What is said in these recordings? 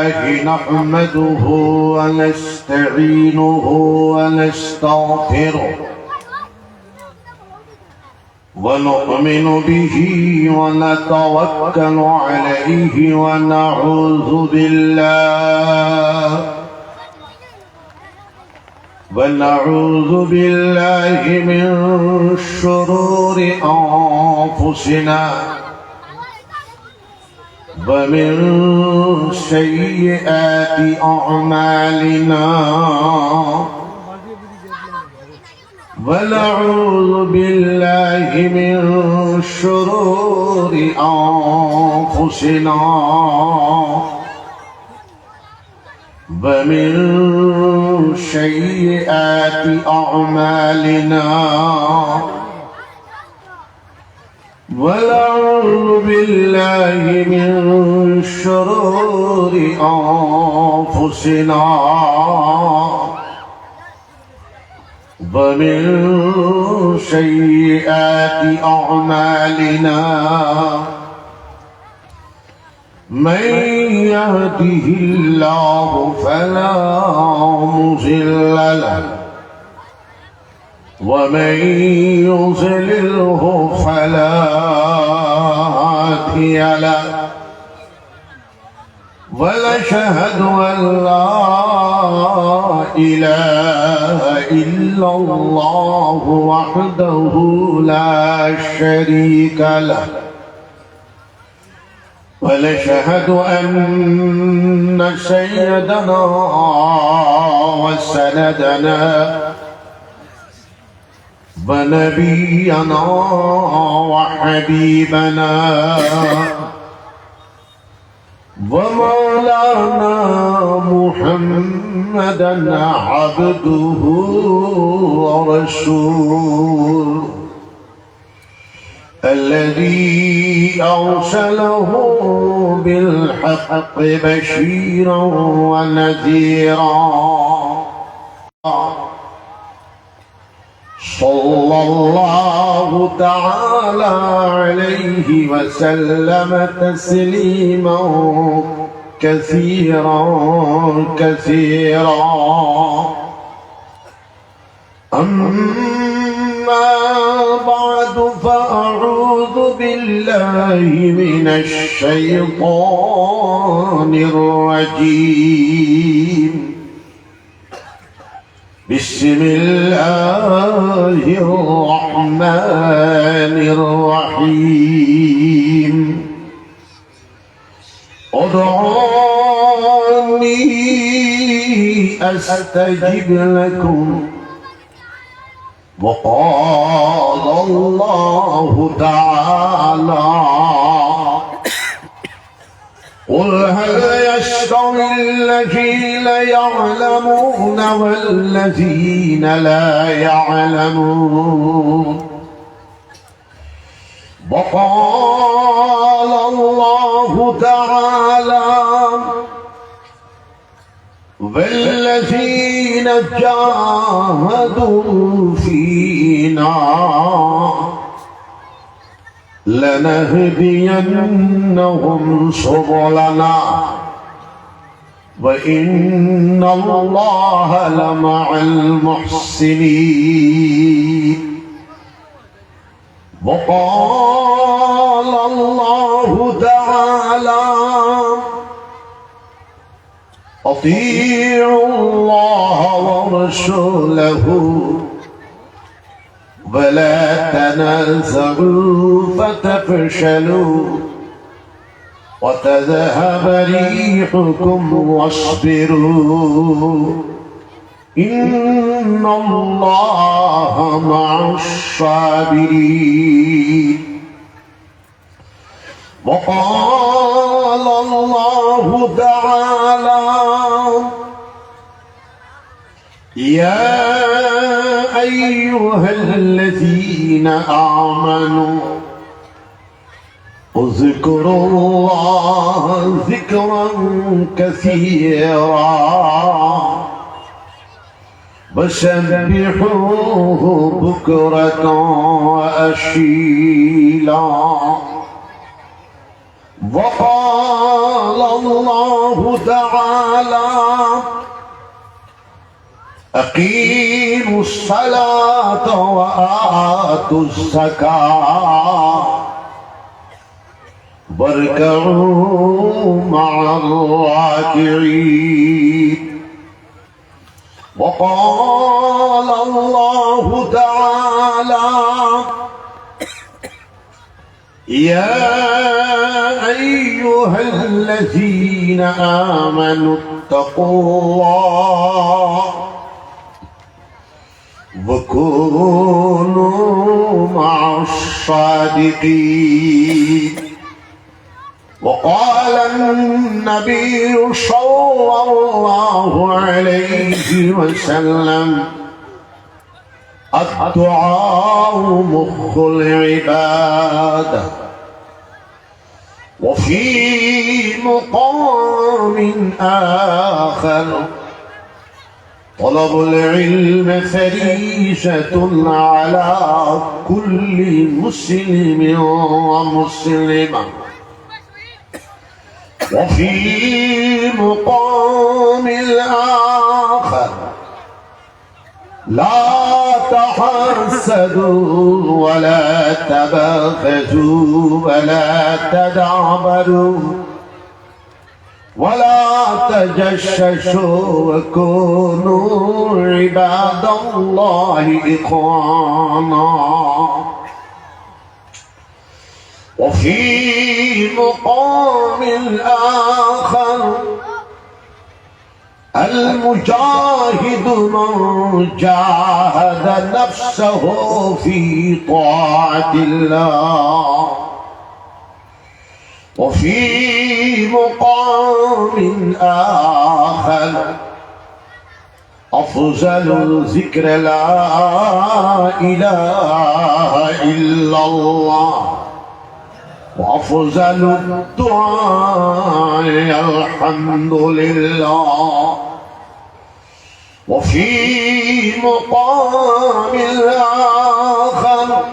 لله نحمده ونستعينه ونستغفره ونؤمن به ونتوكل عليه ونعوذ بالله من شرور أنفسنا ومن سيئات أعمالنا ونعوذ بالله من شرور أنفسنا ومن سيئات أعمالنا ونعوذ بالله من شرور أنفسنا ومن سيئات أعمالنا من يهده الله فلا مضل له ومن يضلله فلا هادي له ونشهد أن لا إله إلا الله وحده لا شريك له ونشهد أن سيدنا وسندنا ونبينا وحبيبنا ومولانا محمدا عبده ورسوله الذي أرسله بالحق بشيرا ونذيرا صلى الله تعالى عليه وسلم تسليما كثيرا أما بعد فأعوذ بالله من الشيطان الرجيم بسم الله الرحمن الرحيم ادعوني أستجب لكم وقال الله تعالى قل هل يستوي الذين يعلمون والذين لا يعلمون وقال الله تعالى والذين جاهدوا فينا لنهدينهم سبلنا وإن الله لمع المحسنين وقال الله تعالى أطيعوا الله ورسوله ولا تنازعوا فتفشلوا وتذهب ريحكم واصبروا إن الله مع الصابرين وقال الله تعالى يا أيها الذين آمنوا اذكروا الله ذكرا كثيرا وسبحوه بكرة وأصيلا وقال الله تعالى أقيموا الصلاة وآتوا الزكاة واركعوا مع الراكعين وقال الله تعالى يا أيها الذين آمنوا اتقوا الله وكونوا مع الصادقين وقال النبي صلى الله عليه وسلم الدعاء مخ العبادة وفي مقام آخر طلب العلم فريضة على كل مسلم ومسلمة وفي مقام الآخر لا تحسدوا ولا تبغضوا ولا تدابروا ولا تجسسوا وكونوا عباد الله إخوانا وفي مقام الآخر المجاهد من جاهد نفسه في طاعة الله وفي مقام آخر أفضل الذكر لا إله إلا الله وأفضل الدعاء الحمد لله وفي مقام الآخر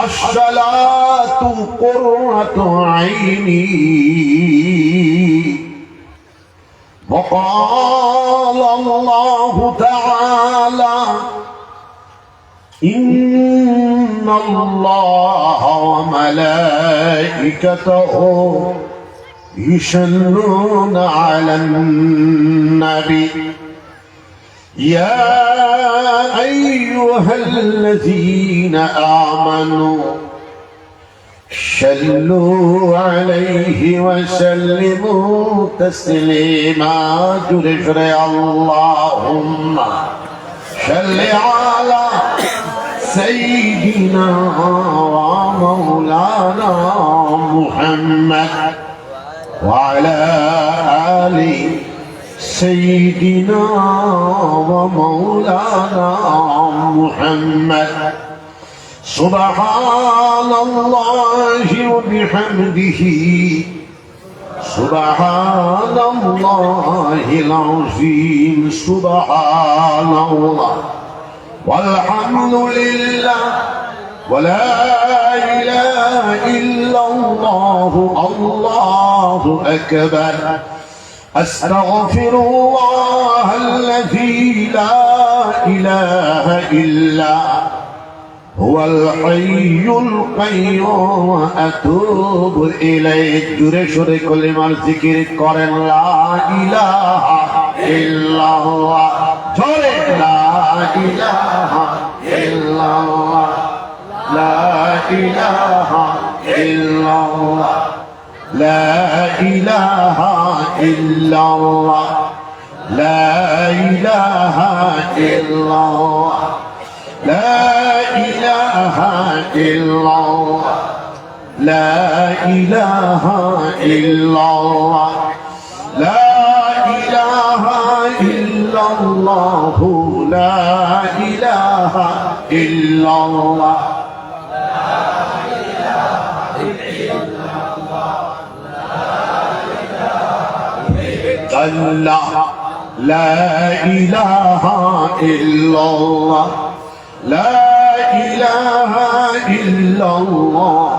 الصلاة قرة عيني وقال الله تعالى إن الله وملائكته يصلون على النبي يا أيها الذين آمنوا صلوا عليه وسلموا تسليما جرجر اللهم صل على سيدنا ومولانا محمد وعلى آل سيدنا ومولانا محمد سبحان الله وبحمده سبحان الله العظيم سبحان الله والحمد لله ولا إله إلا الله الله أكبر أستغفر الله الذي لا إله إلا هو الحي القيوم أتوب إليه جري شري كل ما ذكر قرن لا إله إلا الله جري لا إله إلا الله لا إله إلا الله لا إله إلا الله لا إله إلا الله لا إله إلا الله لا إله إلا الله لا إله إلا الله لا إله إلا الله الله لا إله إلا الله لا إله إلا الله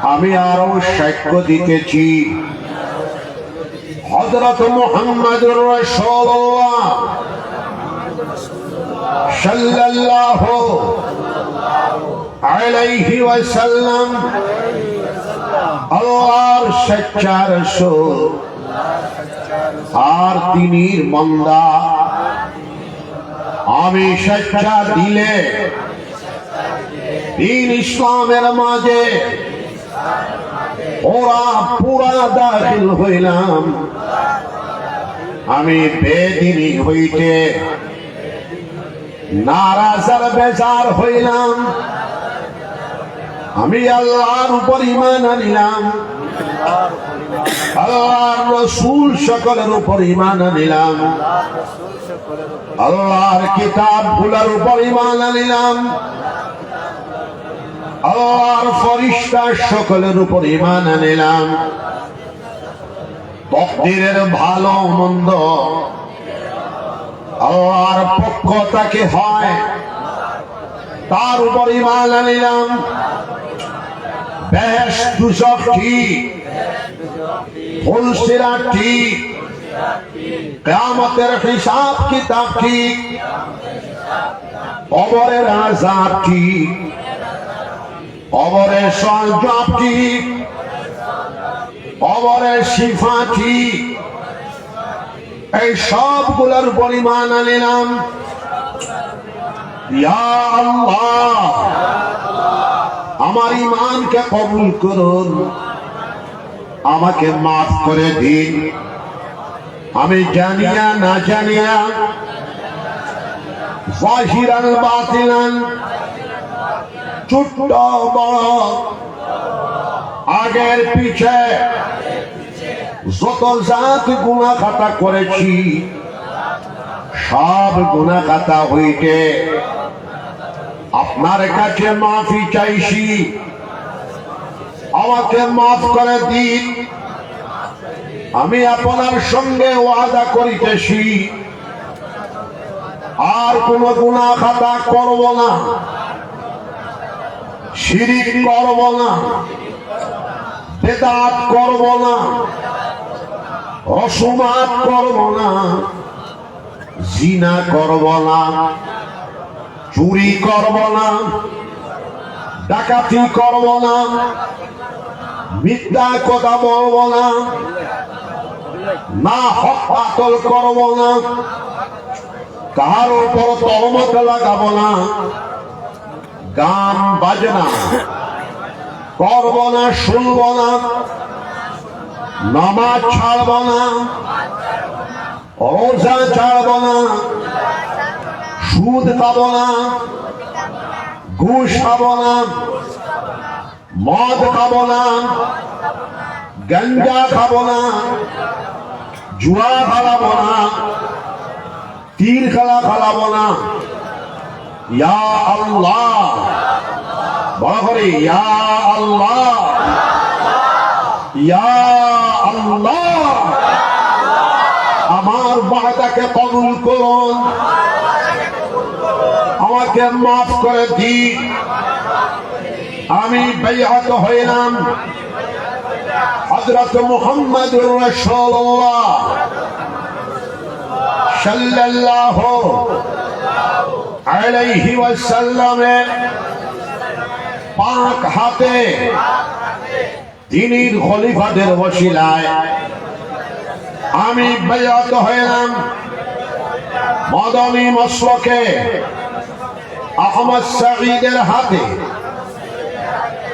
আমি আরো সাক্ষ্য দিতেছি হযরত মুহাম্মদুর রাসূলুল্লাহ সাল্লাল্লাহু আলাইহি ওয়াসাল্লাম আল্লাহর সচ্চা রাসূল আর তিনির বান্দা। আমি সচ্চা দিলে দিন ইসলামের মাঝে ওরা পুরা দাখিল হইলাম। আমি বেদিনী হইতে নারাজ আর বেজার হইলাম। আমি আল্লাহর উপর ঈমান আনিলাম, আল্লাহর রাসূল সকলের উপর ঈমান আনিলাম, আল্লাহর কিতাবগুলোর উপর ঈমান আনিলাম, আল্লাহর ফেরেশতা সকলের উপর ঈমান আনিলাম। তাকদীরের ভালো মন্দ আল্লাহর পক্ষ থেকে হয়, তার উপর ঈমান আনিলাম। বেহেশত দুজখ ঠিক, ফুলসিরাত ঠিক, কিয়ামতের হিসাব কিতাব ঠিক, কবরের আযাব ঠিক, কবরের সওয়াব ঠিক, কবরের শিফা ঠিক, এই সবগুলোর উপর ঈমান আনিলাম। ইয়া আল্লাহ, আমার ঈমানকে কবুল করুন, আমাকে মাফ করে দিন। আমি জানিয়া না জানিয়া, যাহিরান বাতিনান, ছোট বড়, আগের পিছে যত জাত গুনাহ খাতা করেছি, সব গুনাহ খাতা হইতে আপনার কাছে মাফি চাইছি। আমাকে মাফ করে দিন। আমি আপনার সঙ্গে ওয়াদা করিতেছি আর কোন গুনাহ খাতা করব না, শিরিক করব না, বেদাত করব না, রসুমাত করব না, জিনা করব না, চুরি করব না, ডাকাতি করব না, মিথ্যা কথা বলব না, না হক বাতল করব না, কার উপর তহমত লাগাবো না, গান বাজনা করব না, শুনব না, নামাজ ছাড়ব না, রোজা ছাড়ব না, সুদ খাব না, ঘুষ খাব না, মদ খাব না, গাঞ্জা খাব না, জুয়া খেলাব না, তীর খেলা খেলাব না। ইয়া আল্লাহ, বড় করে ইয়া আল্লাহ, ইয়া আল্লাহ, আমার ওয়াদাকে কবুল করুন, আমাকে মাফ করে দিন। আমি বাইআত হইলাম হযরত মুহাম্মদুর রাসূলুল্লাহ সাল্লাল্লাহু আলাইহি ওয়াসাল্লামের পাক হাতে তিনির খলিফাদের ওসিলায় আমি বাইআত হইলাম মদনী মসলকে আহমদ সাঈদের হাতে,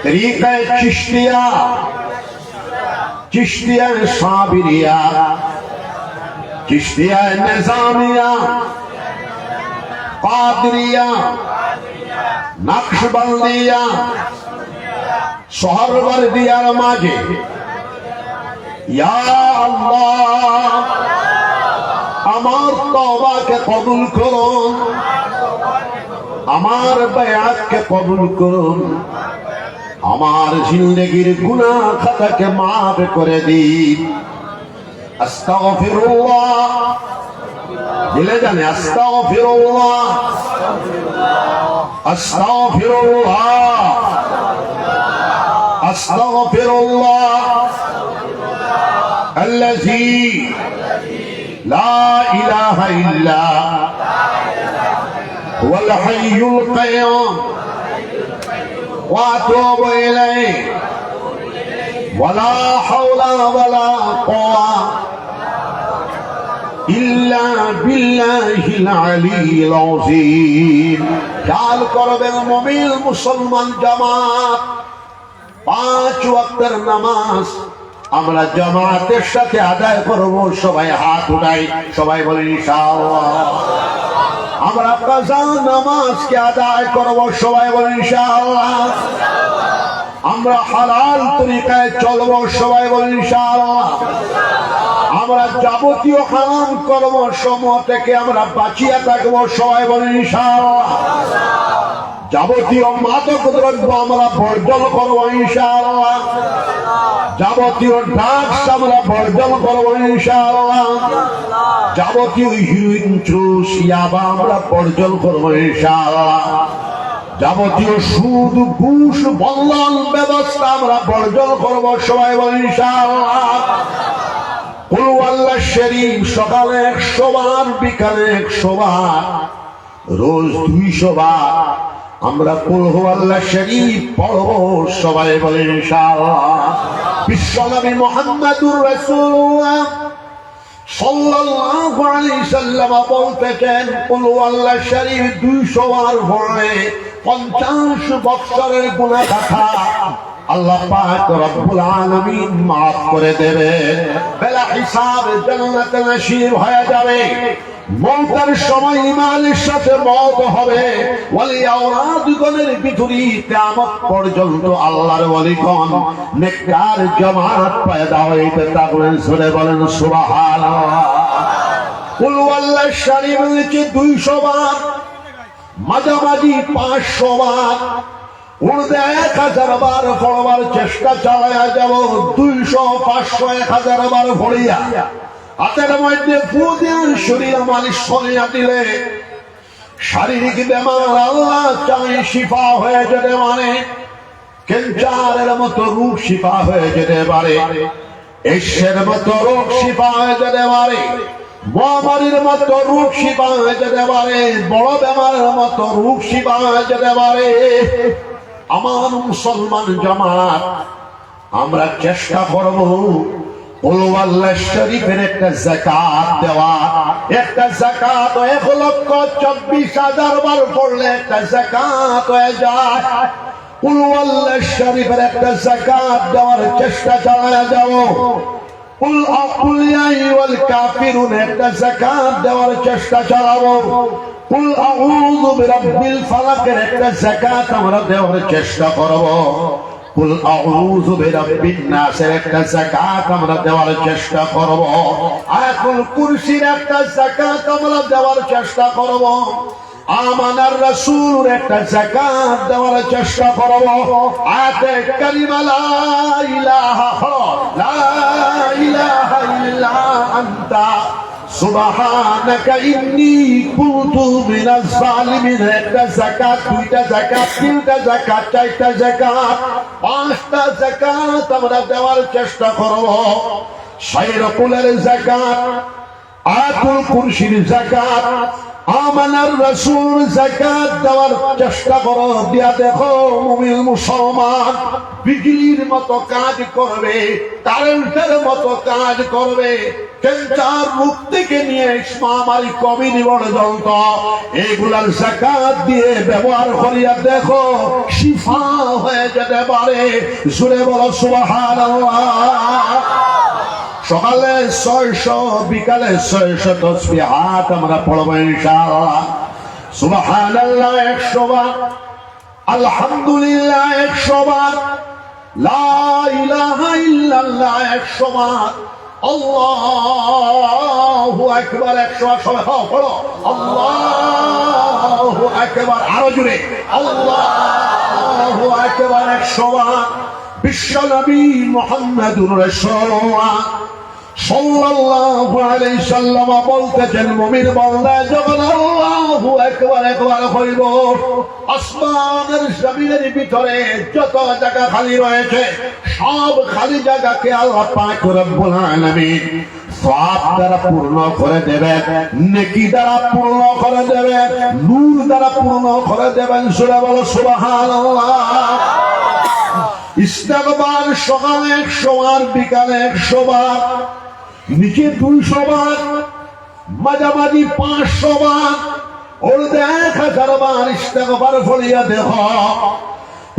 তরিকায়ে চিশতিয়া, চিশতিয়া সাবিরিয়া, চিশতিয়া নিজামিয়া, কাদরিয়া, নকশবন্দিয়া, সোহরওয়ার্দিয়ার মাঝে ইয়া আল্লাহ আমার তওবাকে কবুল করুন, আমার বায়াতকে কবুল করুন, আমার জিন্দেগির গুনাহ খাতাকে মাফ করে দিন। আস্তাগফিরুল্লাহ, দিলে জানে আস্তাগফিরুল্লাহ, আস্তাগফিরুল্লাহ, আস্তাগফিরুল্লাহ আল্লাযী লা ইলাহা ইল্লা হুয়াল হাইয়ুল কাইয়্যুম ওয়া আতুবু ইলাইহি ওয়ালা হাওলা ওয়ালা কুওয়া ইল্লা বিল্লাহিল আলিয়্যিল আযীম। খেয়াল করবেন মুমিন মুসলমান জামাত, 5 ওয়াক্তের নামাজ আমরা জামাতের সাথে আদায় করব। সবাই হাত উঠাই, সবাই বলি ইনশাআল্লাহ। আমরা কাজা নামাজকে আদায় করব, সবাই বলি ইনশাআল্লাহ। আমরা হালাল তরিকায় চলব, সবাই বলি ইনশাআল্লাহ। আমরা যাবতীয় হারাম কর্ম সমূহ থেকে আমরা বাঁচিয়ে থাকবো, সবাই বলি ইনশাআল্লাহ। যাবতীয় মাদক দ্রব্য আমরা বর্জন করবো ইনশাআল্লাহ। যাবতীয় ড্রাগস আমরা বর্জন করবো ইনশাআল্লাহ। যাবতীয় হিরোইন, চুষ, ইয়াবা আমরা বর্জন করবো ইনশাআল্লাহ। যাবতীয় সুদ, ঘুষ, বন্ধন ব্যবস্থা আমরা বর্জন করবো, সবাই বলি ইনশাআল্লাহ। কুল ওয়াল্লাহ শরীফ সকালে 100 বার, বিকালে 100 বার, রোজ 200 বার আমরা কুল ওয়াল্লাহ শরীফ পড়ব, সবাই বলে ইনশাআল্লাহ। বিশ্বনবী মুহাম্মদুর রাসূলুল্লাহ সাল্লাল্লাহু আলাইহি সাল্লাম বলতেন, কুল ওয়াল্লাহ শরীফ 200 বার পড়লে 50 বছরের গুনাহ খাতা আল্লাহ পাক রব্বুল আলামিন maaf করে দেবে। বেলা হিসাব জান্নাতে নসিব হয়ে যাবে। মওতের সময় ইমানের সাথে মওত হবে। ওয়ালি আওলাদগণের ভিতরে কিয়ামত পর্যন্ত আল্লাহর ওয়ালিগণ নেককার জামাত পয়দা হইতে থাকবেন। সূরা বলেন সুবহানাল্লাহ। কুল ওয়াল্লাহ শরীফ নিচে 200 বার, মাঝামাঝি 500 বার, উর্দে 1000 বার পড়বার চেষ্টা চালায়া যাব। 200, 500, 1000 বার পড়িয়া হাতের মধ্যে ফু দিয়ে শরীর মালিশ করিয়া দিলে শারীরিক বেমার আল্লাহ চাই শিফা হয়ে যেতে পারে। ক্যান্সারের মতো রোগ শিফা হয়ে যেতে পারে। এশিয়ার মতো রোগ শিফা হয়ে যেতে পারে। মহামারীর মতো রোগ শিফা হয়ে যেতে পারে। বড় বেমারের মতো রোগ শিফা হয়ে যেতে পারে। আমার মুসলমান জামাত, আমরা চেষ্টা করব কুল ওয়াল্লাহ শরীফের একটা যাকাত দেওয়া। একটা যাকাত 1,24,000 বার পড়লে একটা যাকাত হয়ে যায়। কুল ওয়াল্লাহ শরীফের একটা যাকাত দেওয়ার চেষ্টা চালায়া যাব। কুল ইয়া আইয়ুহাল কাফিরুন একটা যাকাত দেওয়ার চেষ্টা চালাবো। কুল আউযু বিরাব্বিল ফালাকের একটা যাকাত আমরা দেওয়ার চেষ্টা করব। কুল আউযু বিরাব্বিন নাসের একটা যাকাত আমরা দেওয়ার চেষ্টা করব। আয়াতুল কুরসির একটা যাকাত আমরা দেওয়ার চেষ্টা করব। আমানার রাসূলের একটা যাকাত দেওয়ার চেষ্টা করব। আয়াতে কারিমা লা ইলাহা ইল্লা আনতা সুবহানাকা ইন্নী কুনতু মিনাজ জালিমিন একটা যাকাত, 2টা যাকাত, 3টা যাকাত, 4টা যাকাত, 5টা যাকাত আমরা দেওয়ার চেষ্টা করব। শায়রকুলের যাকাত, আয়াতুল কুরসির যাকাত, আমানার রাসূল যাকাত দেওয়ার চেষ্টা করো। দিয়া দেখো মুমিন মুসলমান বিজলির মতো কাজ করবে, কারেন্টের মতো কাজ করবে। ক্যান্সার রোগ থেকে নিয়ে মহামারী কমিনি পর্যন্ত এগুলার যাকাত দিয়ে ব্যবহার করিয়া দেখো শিফা হয়ে যেতে পারে। জোরে বলো সুবহানাল্লাহ। সকালে 600, বিকালে 600 তাসবিহাত আমরা পড়ব ইনশাআল্লাহ। সুবহানাল্লাহ 100 বার, আলহামদুলিল্লাহ 100 বার, লা ইলাহা ইল্লাল্লাহ 100 বার, আল্লাহু আকবার 100 বার। সবাই পড়ো আল্লাহু আকবার, আরো জোরে আল্লাহু আকবার 100 বার। বিশ্বনবী মুহাম্মদুর রাসূলুল্লাহ সাল্লাল্লাহু আলাইহি সাল্লাম বলতেছেন মুমিন বান্দা যখন আল্লাহু আকবার একবার হইব আসমানের জমিনের ভিতরে যত জায়গা খালি রয়েছে সব খালি জায়গাকে আল্লাহ পাক রব্বুল আলামিন সওয়াব দ্বারা পূর্ণ করে দেবেন, নেকি দ্বারা পূর্ণ করে দেবেন, নূর দ্বারা পূর্ণ করে দেবেন। সূরা বলো সুবহানাল্লাহ। ইস্তেগফার সকালে 100 বার, বিকালে 100 বার, নিচে 200 বার, মাঝামাঝি 500 বার, ওরদে 1000 বার ইস্তেগফার পড়িয়া দেহ।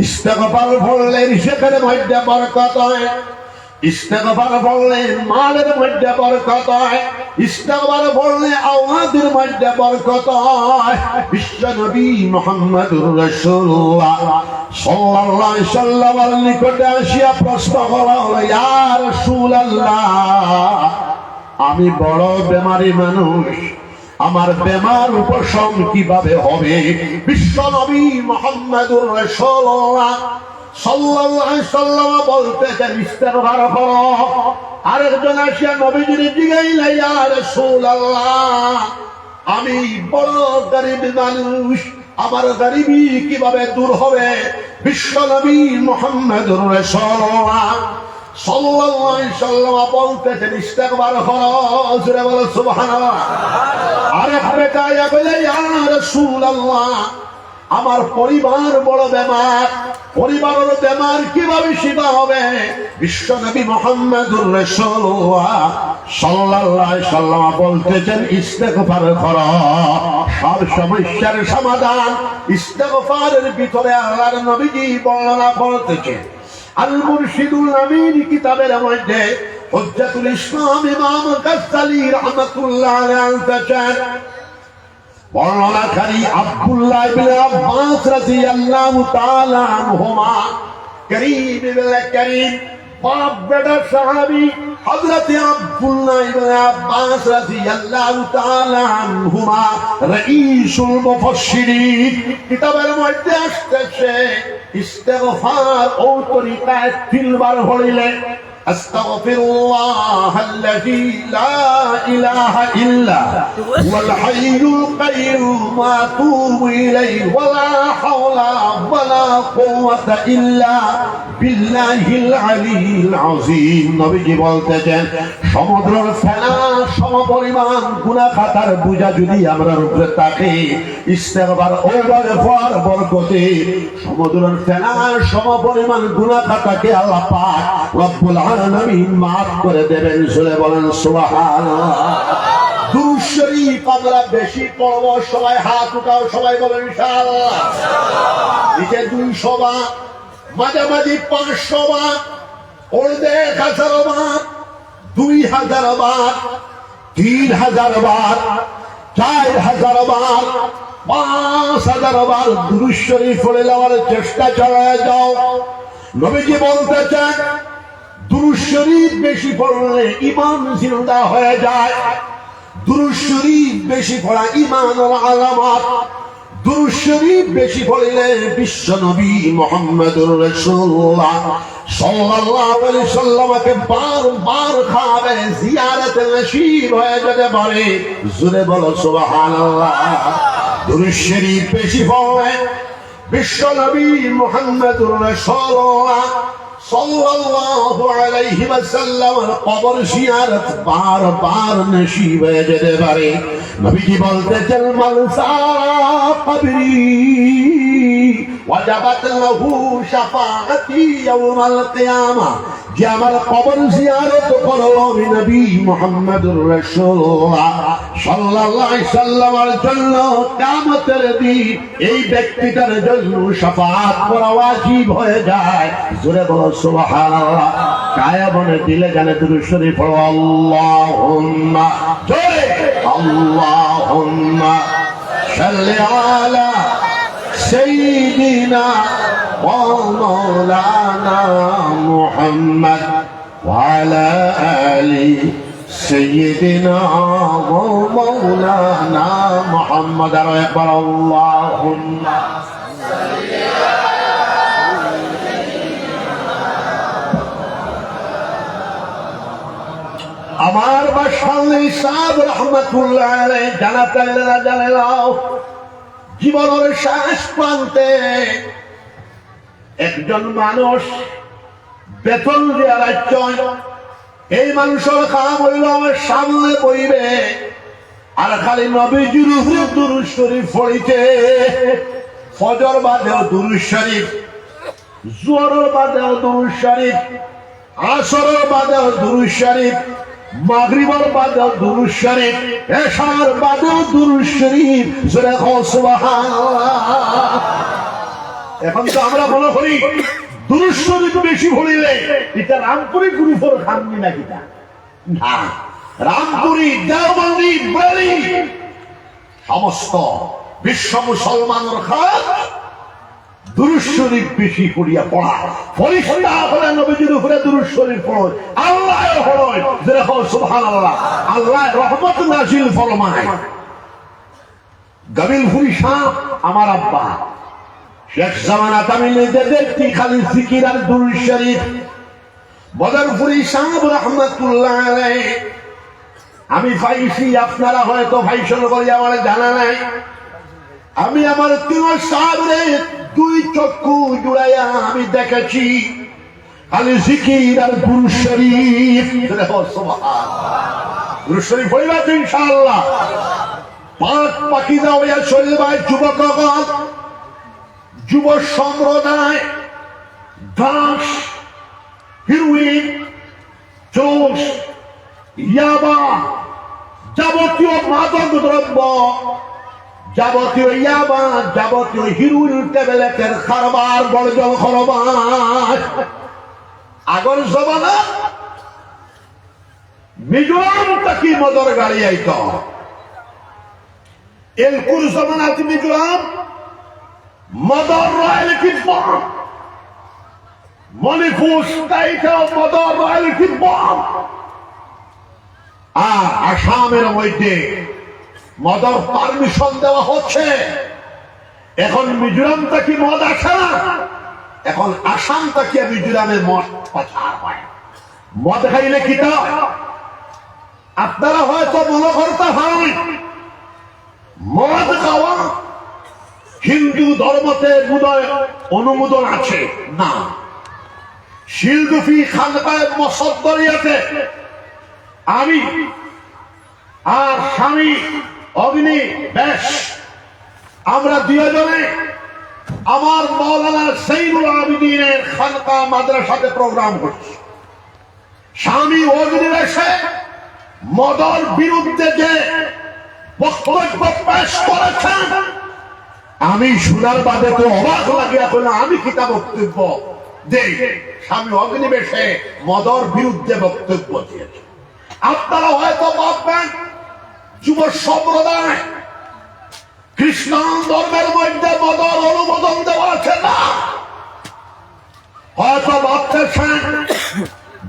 ইস্তেগফার পড়লে রিজেকের মধ্যে বরকত হয়, ইস্তেগফার পড়লে মালের মধ্যে বরকত হয়, ইস্তেগফার পড়লে আওলাদের মধ্যে বরকত হয়। বিশ্বনবী মুহাম্মদুর রাসূলুল্লাহ সাল্লাল্লাহু আলাইহি ওয়াসাল্লামের নিকটে আসিয়া প্রশ্ন করা হলো, ইয়া রাসূলুল্লাহ, আমি বড় বেমারি মানুষ, আমার বেমার উপশম কিভাবে হবে? বিশ্বনবী মুহাম্মদুর রাসূলুল্লাহ সাল্লাল্লাহু আলাইহি ওয়াসাল্লাম বলতেছেন ইস্তেগফার করো। আরেকজন আসিয়া নবীজির জিজ্ঞাসা, ইয়া রাসূলুল্লাহ, আমি বড় গরীব মানুষ, আমার গরিবি কিভাবে দূর হবে? বিশ্বনবী মুহাম্মদুর রাসূলুল্লাহ সাল্লাল্লাহু আলাইহি ওয়াসাল্লাম বলতেছেন ইস্তেগফার করো। জোরে বলো সুবহানাল্লাহ। আরেক বেটা আয়া বলে, ইয়া রাসূলুল্লাহ, আমার পরিবার বড় বেমার, পরিবারের বেমার কিভাবে সেবা হবে? বিশ্বনবী মুহাম্মদুর রাসূলুল্লাহ সাল্লাল্লাহু আলাইহি ওয়াসাল্লাম বলতেছেন ইস্তেগফার করো। সব সমস্যার সমাধান ইস্তেগফারের ভিতরে আল্লাহর নবীজি বর্ণনা করতেছেন। আল মুরশিদুল আমিন কিতাবের মধ্যে হুজ্জাতুল ইসলাম ইমাম গাজ্জালী রাহমাতুল্লাহ আলাইহি বর্ণনাকারী আব্দুল্লাহ ইবনে আব্বাস রাদিয়াল্লাহু তাআলা আনহুমা, করিম ইবনে করিম বাপ বেটা সাহাবী হযরত আব্দুল্লাহ ইবনে আব্বাস রাদিয়াল্লাহু তাআলা আনহুমা রাইসুল মুফাসসিরিন কিতাবের মধ্যে আসছে ইস্তেগফার ও তরিকায় 3 বার পড়িলে আস্তাগফিরুল্লাহ আল্লাযী লা ইলাহা ইল্লা হুয়াল হাইয়ুল কাইয়্যুম ওয়া আতুবু ইলাইহি ওয়া লা হাওলা ওয়া লা কুওয়াতা ইল্লা বিল্লাহিল আলিয়্যিল আযীম। নবীজি বলতেছেন সমুদ্রের ফেনা সমপরিমাণ গুনাহ খাতার বোঝা যদি আমরা উপরে থাকে, ইস্তেগফার ও ইস্তেগফার বরকতে সমুদ্রের ফেনা সমপরিমাণ গুনাহ খাতাকে আল্লাহ পাক রব্বুল আলামিন maaf করে দেবেন। জোরে বলেন সুবহানাল্লাহ। দুরূদ শরীফ আমরা বেশি পড়ব, সবাই হাত উঠাও, সবাই বলেন ইনশাআল্লাহ। নিচে 200 বার, মাঝামাঝি 500 বার, ওরদে 1000 বার, 2000 বার, 3000 বার, 4000 বার, 5000 বার দুরূদ শরীফ পড়ে যাওয়ার চেষ্টা চালিয়ে যাও। নবীজি বলতেছেন দুরূদ শরীফ বেশি পড়লে ঈমান জিন্দা হয়ে যায়। দুরূদ শরীফ বেশি পড়া ঈমানের আলামত। দুরূদ শরীফ বেশি পড়লে বিশ্বনবী মুহাম্মদুর রাসূলুল্লাহ সাল্লাল্লাহু আলাইহি ওয়াসাল্লামকে বারবার খাবে, জিয়ারত নসিব হয়ে যেতে পারে। জোরে বলো সুবহানাল্লাহ। দুরূদ শরীফ বেশি পড়লে বিশ্বনবী মুহাম্মদুর রাসূলুল্লাহ সাল্লাল্লাহু আলাইহি ওয়াসাল্লামের কবর জিয়ারত বারবার নসিব হয়ে যেতে পারে। নবীজি বলতেছেন মান যারা কবরি ওয়াজাবাত লাহু শাফাআতি ইয়াউমাল কিয়ামা, যে আমার কবর জিয়ারত করলো আমি নবী মুহাম্মদুর রাসূলুল্লাহ সাল্লাল্লাহু আলাইহি ওয়াসাল্লামের জন্য কিয়ামতের দিন এই ব্যক্তিটার জন্য শাফাআত করা ওয়াজিব হয়ে যায়। জোরে বলো সুবহানাল্লাহ। কায়া বনে দিলে গানে দুরূদ শরীফ পড়ো। আল্লাহুম্মা জোরে আল্লাহুম্মা সাল্লি আলা সাইয়্যিদিনা ওয়া মাওলানা মুহাম্মদ ওয়া আলা আলি সাইয়্যিদিনা ওয়া মাওলানা মুহাম্মদ। আর একবার আল্লাহুম্মা সাল্লি আমার বাসাল্লি সাহেব রহমতুল্লাহ আলাইহি জানাতেন না জানালাও জীবনের শেষ প্রান্তে একজন মানুষ বেতন দিয়ে রাজ্য এই মানুষের কাম হইল আমার সামনে বইবে আর খালি নবীজির উপরে দুরূদ শরীফ পড়িতে ফজর বাদেও দুরূদ শরীফ জোহরের বাদেও দুরূদ শরীফ আসরের বাদেও দুরূদ শরীফ মাগরিবের বাদেও দুরূদ শরীফ এশার বাদেও দুরূদ শরীফ জোরে কও সুবহানাল্লাহ। এখন তো আমরা মনে করি দুরূদ শরীফ বেশি পড়িলে এটা রামপুরি গ্রুপের খাননি নাকি না, রামপুরি দেওবন্দি বলি সমস্ত বিশ্ব মুসলমানের খান দুরূদ শরীফ বেশি করিয়া পড়া। ফরিস্তা হলে নবীজির উপরে দুরূদ শরীফ পড়ে, আল্লাহ পড়ে যেরকম সুবহানাল্লাহ, আল্লাহ রহমত নাযিল ফরমায়। গাবিলপুরি শাহ আমার আব্বা শেখ জামানা তামিলে দেখতি খালি জিকির আর দুরূদ শরীফ। বদরপুরি শাহ রহমাতুল্লাহ আলাইহি আমি পাইছি, আপনারা হয়তো ভাইসল বলে আমার জানা নাই। আমি আমার তিন সামনে দুই চক্ষু জুড়াইয়া আমি দেখেছি খালি জিকির আর দুরূদ শরীফ। দুরূদ শরীফ হইবা তো ইনশাআল্লাহ। পাক পাকিজা হইয়া চলবে যুবকগণ, যুব সম্প্রদায় দাস হিরোইন জোশ ইয়াবা যাবতীয় মাদক দ্রব্য, যাবতীয় ইয়াবা, যাবতীয় হিরোইন ট্যাবলেটের কারবার বর্জন করবার। আগর জমানা মিজোরাম থাকি মদর গাড়ি আইত, এলকুর জমানাত মিজোরাম মদর রয়্যালটি বম, মণিপুর স্টেটেও মদর রয়্যালটি বম, আর আসামের মধ্যে মদর পারমিশন দেওয়া হচ্ছে। এখন মিজোরাম থেকে মদ আসে না, এখন আসাম থেকে মিজোরামে মদ পাচার হয়। মদ খাইলে কি তা আপনারা হয়তো মনে করতে হয় মদ খাওয়া হিন্দু ধর্মতে বোধহয় অনুমোদন আছে না। শিলগুফি খানকায় মসদ্দরিয়াতে আমি আর স্বামী অগ্নি বেশ আমরা দুজনে আমার মাওলানা সাইদুল আবিদিনের খানকা মাদ্রাসাতে প্রোগ্রাম করছি। স্বামী অগ্নি বেশে মদর বিরুদ্ধে যে বক্তব্য পেশ করেছেন আমি শোনার বাদে তো অবাক লাগিয়া হলো। আমি কিতা বক্তব্য দেই, স্বামী অগ্নিবেশে মদর বিরুদ্ধে বক্তব্য দিয়েছে। আপনারা হয়তো ভাববেন যুব সম্প্রদায় খ্রিস্টান ধর্মের মধ্যে মদর অনুমোদন দেওয়া আছে না, হয়তো ভাবতেছেন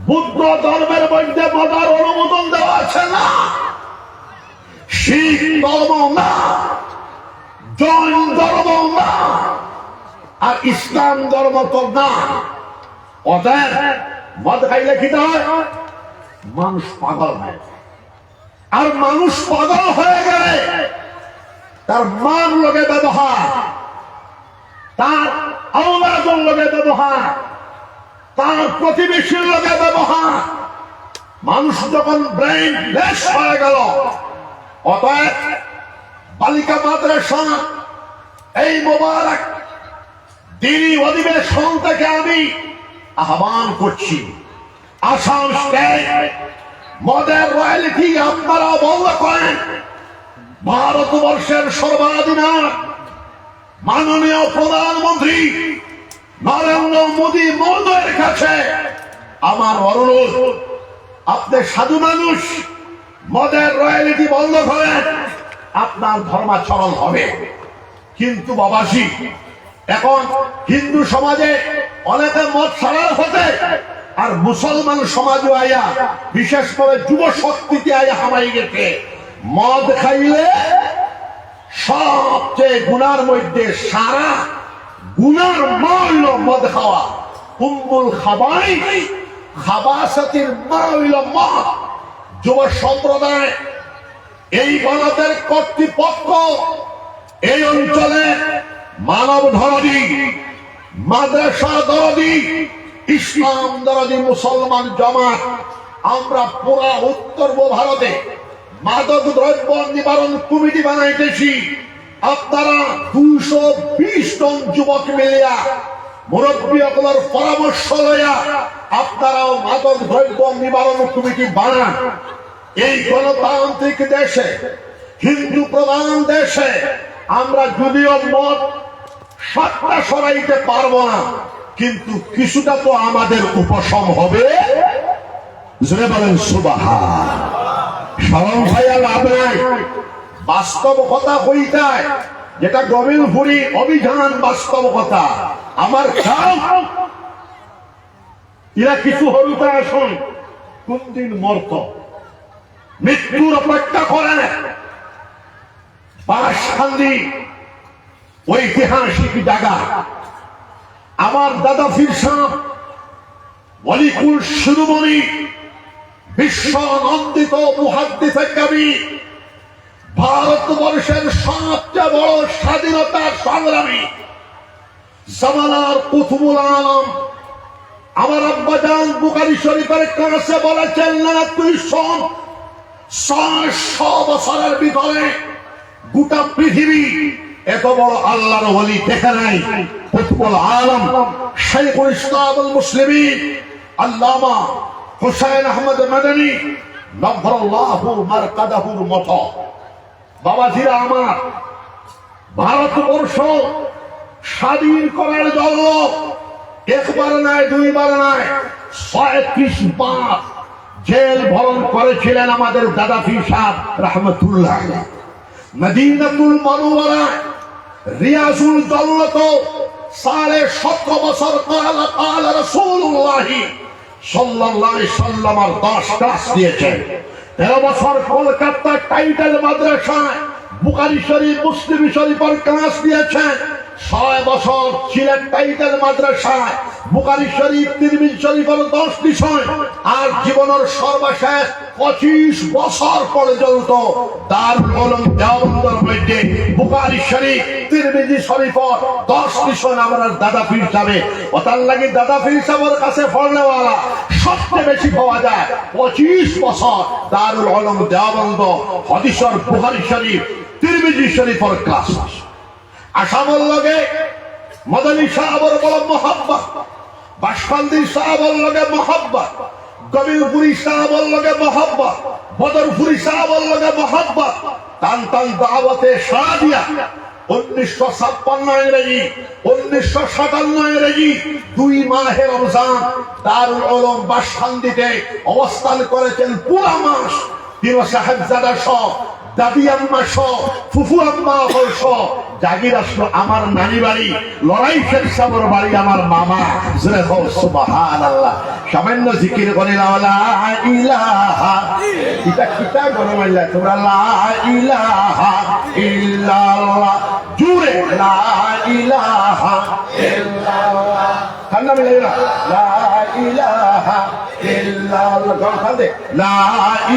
বুদ্ধ ধর্মের মধ্যে মদর অনুমোদন দেওয়া আছে না, শিখ ধর্ম না, জৈন ধর্ম না, আর ইসলাম ধর্ম তো না। অতএব মদ খাইলে কি হয়? মানুষ পাগল হয়ে যায়। আর মানুষ পাগল হয়ে গেলে তার মান লগে ব্যবহার, তার আওলাদের লগে ব্যবহার, তার প্রতিবেশীর লগে ব্যবহার, মানুষ যখন ব্রেইন লেস হয়ে গেল। অতএব বালিকা মাদ্রাসা এই মোবারক দিনী অধিবেশন থেকে আমি আহ্বান করছি, আসাম স্টেট মদের রয়্যালটি আপনারা বন্ধ করেন। ভারতবর্ষের সর্বাধিনায়ক মাননীয় প্রধানমন্ত্রী নরেন্দ্র মোদী মহোদয়ের কাছে আমার অনুরোধ, আপনি সাধু মানুষ, মদের রয়্যালটি বন্ধ করেন, আপনার ধর্মাচরণ হবে। কিন্তু বাবাজি এখন হিন্দু সমাজে অনেকে মদ ছাড়ার হতে, আর মুসলমান সমাজও আয়া বিশেষ করে যুব শক্তিতে আয়া হামাই গেছে। মদ খাইলে সবচেয়ে গুনার মধ্যে সারা গুনার মা হইল মদ খাওয়া। উম্মুল খাবাইস, খাবাসাতির মা হইল মদ। যুব সম্প্রদায়, এই গণতের কর্তৃপক্ষ এই অঞ্চলে মানব দরদি, মাদ্রাসা দরদি, ইসলাম দরদি মুসলমান জমাত, আমরা পুরা উত্তর ভারতে মাদক দ্রব্য নিবারণ কমিটি বানাইতেছি। আপনারা 220 জন যুবক মিলিয়া মুরব্বী আপনার পরামর্শ লইয়া আপনারাও মাদক দ্রব্য নিবারণ কমিটি বানান। এই গণতান্ত্রিক দেশে, হিন্দু প্রধান দেশে আমরা যদিও মত সবটা সরাইতে পারবো না, কিন্তু কিছুটা তো আমাদের উপশম হবে। জোরে বলেন সুবহান। শরম ভাইয়া লাভ নাই, বাস্তব কথা কইতায়, যেটা গোবিন্দপুরী অভিযান বাস্তব কথা। আমার খাও এরা কিছু হরুতা আসুন, কোন দিন মরত, মৃত্যুর অপেক্ষা করে। বাঁশখালী ঐতিহাসিক জায়গা। আমার দাদা পীর সাহেব ওয়ালিকুল শিরোমণি বিশ্ব নন্দিত মুহাদ্দিসে কবির, ভারতবর্ষের সবচেয়ে বড় স্বাধীনতার সংগ্রামী, জামানার কুতুবুল আলম, আমার আব্বাজান বুখারী শরীফের কাছে বলেছেন, না তুই শোন, 600 বছরের ভিতরে গোটা পৃথিবী এত বড় আল্লাহর ওলি দেখে নাই। কুতুবুল আলম শাইখুল ইসলামুল মুসলিমিন আল্লামা হুসাইন আহমদ মাদানী নব্বরাল্লাহু মারকাদাহুর মতো। বাবাজিরা আমার, ভারতবর্ষ স্বাধীন করার জন্য একবার নয়, দুইবার নয়, 36 বার জেল ভরণ করেছিলেন আমাদের দাদা পীর সাহেব রাহমাতুল্লাহ আলাইহি। মদিনাতুল মুনাওয়ারা রিয়াজুল জান্নাত 17.5 বছর কাল রাসূলুল্লাহ সাল্লাল্লাহু আলাইহি সাল্লাম 10 ক্লাস দিয়েছেন। 13 বছর কলকাতা টাইটেল মাদ্রাসায় বুখারী শরীফ, মুসলিম শরীফের ক্লাস দিয়েছেন। 6 বছর সিলেট টাইটেল মাদ্রাসায় বুখারী শরীফ, তিরমিজি শরীফের 10 বিষয়। আর জীবনের সর্বশেষ 25 বছর পর্যন্ত দারুল উলুম দেওবন্দের মধ্যে বুখারী শরীফ, তিরমিজি শরীফের 10 বিষয় আমরা দাদা পীর সাহেব, ওটার লাগি দাদা পীর সাহেবের কাছে পড়নেওয়ালা সবচেয়ে বেশি পাওয়া যায়। 25 বছর দারুল উলুম দেওবন্দ হাদিসের বুখারী শরীফ, তিরমিজি শরীফের ক্লাস। আসামের লগে মদনী সাহেবের বড় মহব্বত, বাঁশখালী সাহেবের লগে মহব্বত, গোবিন্দপুরী সাহেবের লগে মহব্বত, বদরপুরী সাহেবের লগে মহব্বত। টান টান দাওয়াতে সাড়া দিয়া 1956 ইংরেজি, 1957 ইংরেজি 2 মাহে রমজান দারুল উলুম বাঁশখালীতে অবস্থান করেছেন পুরা মাস। পীর সাহেবজাদা সহ, দাদি আম্মা সহ, ফুফু আম্মা সহ জাগির আসলো আমার নানি বাড়ি, লড়াই শেখ সাহেবের বাড়ি আমার মামা। জোরে বল সুবহানাল্লাহ। সামান্য জিকির করে লা ইলাহা, এটা কিতা গনে মাইলা তোমরা, লা ইলাহা ইল্লাল্লাহ, জুরে লা ইলাহা ইল্লাল্লাহ। ঠান্ডা মিলাই না, লা ইলাহা ইল্লাল্লাহ। গান খাদে লা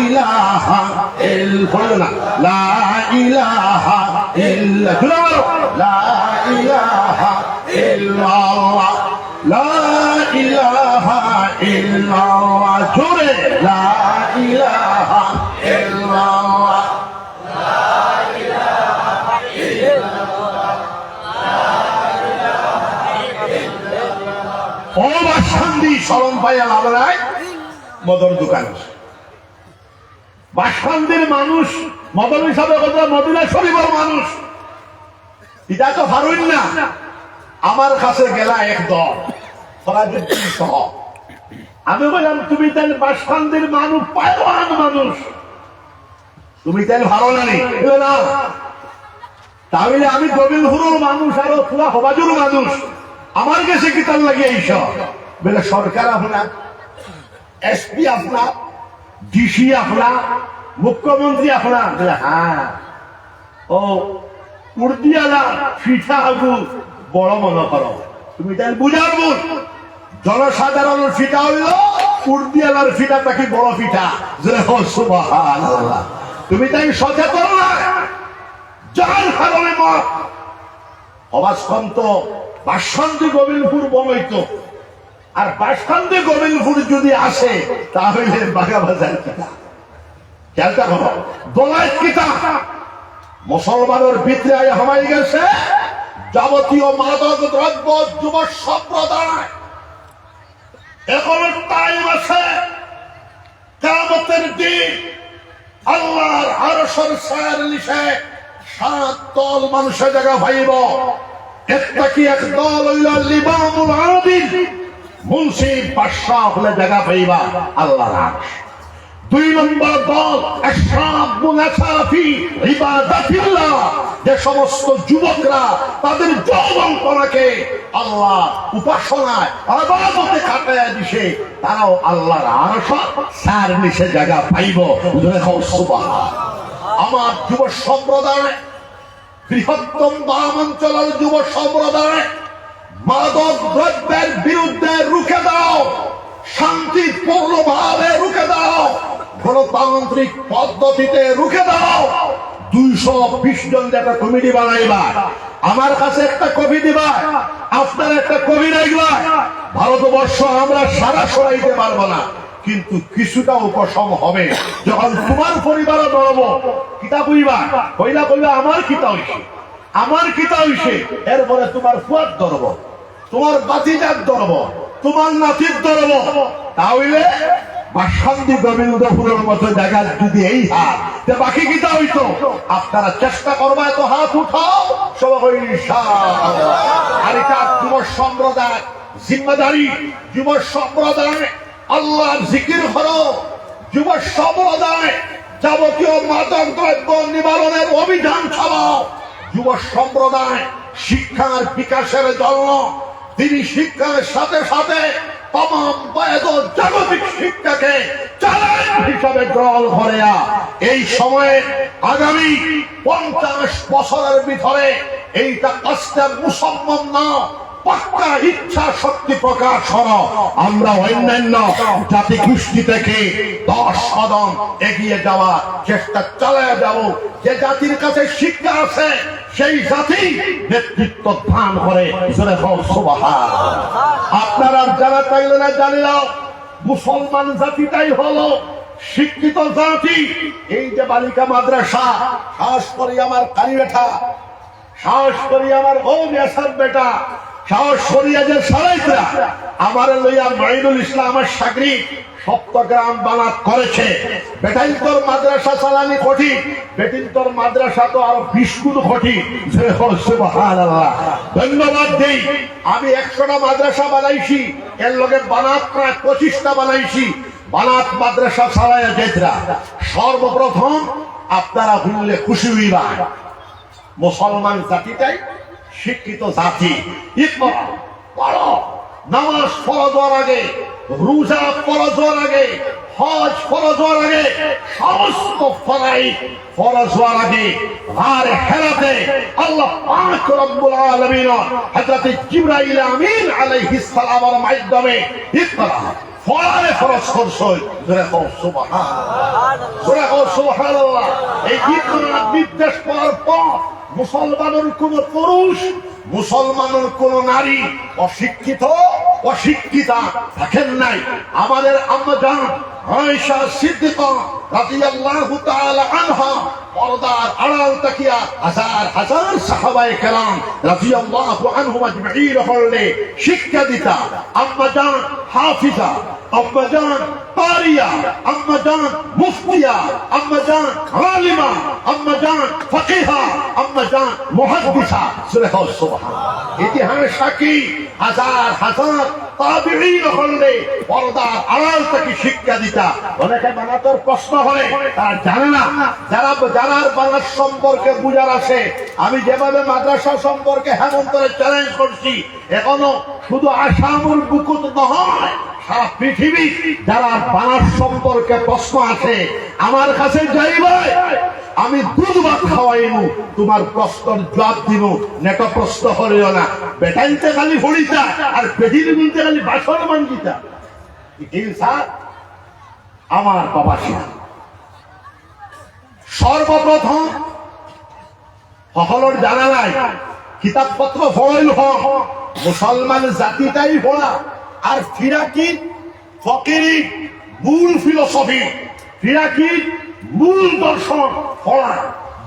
ইলাহা ইল্লাল্লাহ, লা ইলাহা ইল্লাল্লাহ, লা ইলাহা ইল্লাল্লাহ, লা ইলাহা ইল্লাল্লাহ, জোরে লা ইলাহা ইল্লাল্লাহ, লা ইলাহা ইল্লাল্লাহ, লা ইলাহা ইল্লাল্লাহ। ও বাসন্দি শরম পাইয়া লাভ নাই, মদর দোকান। বাসন্দির মানুষ মদন হিসাবে কথা, মদিনা শরীফের মানুষ, এটা তো হারুন না। আমার কাছে গেলা একদম ফরাজুদ্দিন সহ, আমি বললাম তুমি তাই বাসখান্দির মানুষ, পায়ওয়ান মানুষ, তুমি তাই ভালো নানি না, তাহলে আমি গোবিন্দপুরের মানুষ আর পুরা হবাজুর মানুষ, আমার কাছে কি তার লাগে এইসব? বলে সরকার আপনার, এসপি আপনার, ডিসি আপনার, মুখ্যমন্ত্রী আপনার। হ্যাঁ, ও উর্দিয়ালা পিঠা আগু বড় মনে করো, তুমি তাই বুঝার ভুল। জনসাধারণের ফিটা হইল উর্দিয়ালার ফিটাটা কি বড় ফিটা? সুবহানাল্লাহ। তুমি তাই সচেতন না, যার কারণে মত অবাস্তন্ত বাসন্তী গোবিলপুর বলইতো, আর বাসন্তী গোবিলপুর যদি আসে তাহলে বাগাবাজার কিতা খেলতে হবে, দোলাইত কিতা মুসলমানের ভিতরে হামাই গেছে যাবতীয় মাদক দ্রব্য যুব সম্প্রদায়। এখন টাইম আছে, কিয়ামতের দিন আল্লাহর আরশের ছায়ার নিচে 7 দল মানুষের জায়গা পাইব। একটা কি এক দল হইল লিমামুল আদিল, মুন্সি বাদশাহ হলে জায়গা পাইবা আল্লাহর আরশ। 2 নম্বর দল আশরাফুল আসাফি ইবাদাতিল্লাহ, যে সমস্ত যুবকরা তাদের যৌবনকে আল্লাহ উপাসনায় ইবাদতে কাটায়া দিছে, তারাও আল্লাহর আরশ ছায়ার নিচে জায়গা পাইব। সুবহানাল্লাহ। আমার যুব সম্প্রদায়, বৃহত্তম বামাঞ্চলের যুব সম্প্রদায়, মাদক দ্রব্যের বিরুদ্ধে রুখে দাও, শান্তিপূর্ণভাবে রুখে দাও, গণতান্ত্রিক পদ্ধতিতে রুখে দাও। 220 জন একটা কমিটি বানাইবা, আমার কাছে একটা কপি দিবা, আপনার একটা কপি রাখবা। ভারতবর্ষ আমরা সারা সরাইতে পারবো না, কিন্তু কিছুটা উপশম হবে যখন তোমার পরিবারে ধরব। কিতা কইবা? কইলা কইবা আমার কিতা হইছে, আমার কিতা হইছে। এরপরে তোমার ফুয়ার ধরব, তোমার বাতিজার ধরব, তোমার নাতির ধরব। তাহলে বাসন্তী গোবিন্দপুরের মতো জায়গা যদি এই হাত, বাকি কিতা হইতো? আপনারা চেষ্টা করবা, তো হাত উঠাও সবাই ইনশাআল্লাহ। আর এটা যুব সম্প্রদায় জিম্মেদারি, যুব সম্প্রদায় আল্লাহর জিকির করো, যুব সম্প্রদায় যাবতীয় মাদক দ্রব্য নিবারণের অভিযান চালাও। যুব সম্প্রদায় শিক্ষার বিকাশের জন্য তিনি শিক্ষার সাথে সাথে তমাম বৈধ জাগতিক শিক্ষাকে চ্যালেঞ্জ হিসাবে গ্রহণ করে। এই সময়ে আগামী 50 বছরের ভিতরে এইটা কাজটা মুসম্মম না, পাক্কা ইচ্ছা শক্তি প্রকাশ করো। আমরা অন্যান্য জাতি গোষ্ঠী থেকে 10 কদম এগিয়ে যাওয়ার চেষ্টা চালিয়ে যাব। যে জাতির কাছে শিক্ষা আছে সেই জাতি নেতৃত্ব দান করে। আপনারা যারা চাইলে না জানিলাম, মুসলমান জাতিটাই হলো শিক্ষিত জাতি। এই যে বালিকা মাদ্রাসা, সাহস করি আমার কালী বেটা, সাহস করি আমার ও মেসার বেটা, সাহস করিয়া যে সারাইতরা আমার লইয়া মাইনুল ইসলামের সাগরি সপ্তগ্রাম বানাত করেছে। বেটাইন্তর মাদ্রাসা চালানি কঠিন, বেটিন্তর মাদ্রাসা তো আরো 20 গুণ কঠিন। সুবহানাল্লাহ। ধন্যবাদ দেই। আমি 100টা মাদ্রাসা বানাইছি, এর লগে বানাত প্রায় 25টা বানাইছি। বানাত মাদ্রাসা চালাইয়া যেতরা সর্বপ্রথম আপনারা হইলে খুশি হইবা, মুসলমান জাতিটাই শিক্ষিত জাতি। নামাজ ফরজ হওয়ার আগে, রোজা ফরজ হওয়ার আগে, হজ ফরজ হওয়ার আগে, সমস্ত ফরাইদ ফরজ হওয়ার আগে আর হেরাতে আল্লাহ পাক রব্বুল আলামিন হযরত জিবরাইল আমিন আলাইহিস সালামের মাধ্যমে ইকরা ফরায়ে ফরজ করছেন। সুবহানাল্লাহ। এই ইকরা নির্দেশ করার পর মুসলমানের কোন পুরুষ, মুসলমানের কোন নারী অশিক্ষিত অশিক্ষিতা থাকেন নাই। আমাদের আম্মা জান আয়েশা সিদ্দিকা রাদিয়াল্লাহু তাআলা আনহা পর্দার আড়াল তাকিয়া হাজার হাজার সাহাবায়ে কেরাম রাদিয়াল্লাহু আনহুম আজমাইন হলে শিক্ষা দিতা। আম্মা জান হাফিজা, আম্মা জান কারিয়া, আম্মা জান মুফতিয়া, আম্মা জান আলিমা, আম্মা জান ফাকিহা, আম্মা জান মুহাদ্দিসা। সুবহানাল্লাহ। ইতিহাস সাক্ষী হাজার হাজার তাবিঈন হলে পর্দার আড়াল থেকে শিক্ষা দিতা। অনেকে বানাতর প্রশ্ন হয়, তারা জানে না। যারা বাংলার সম্পর্কে বুঝার আছে, আমি যেভাবে মাদ্রাসা সম্পর্কে হেমন্তরে চ্যালেঞ্জ করছি, এখনো শুধু আসামের বুকুত নহয়, সারা পৃথিবী যারা বাংলার সম্পর্কে প্রশ্ন আছে আমার কাছে যাইবে, আমি দুধ ভাত খাওয়াইব, তোমার প্রশ্নের জবাব দিব। নেট প্রশ্ন হলেও না, বেটাইতে খালি হরিতা আর বেটির মিলতে খালি বাসন মানজিতা। স্যার আমার বাবা ছিলেন সর্বপ্রথম সকলের জানা নাই কিতাবপত্র পড়াইল মুসলমান জাতিটাই পড়া আর ফিরাকি ফকিরি মূল ফিলোসফি ফিরাকি মূল দর্শন পড়া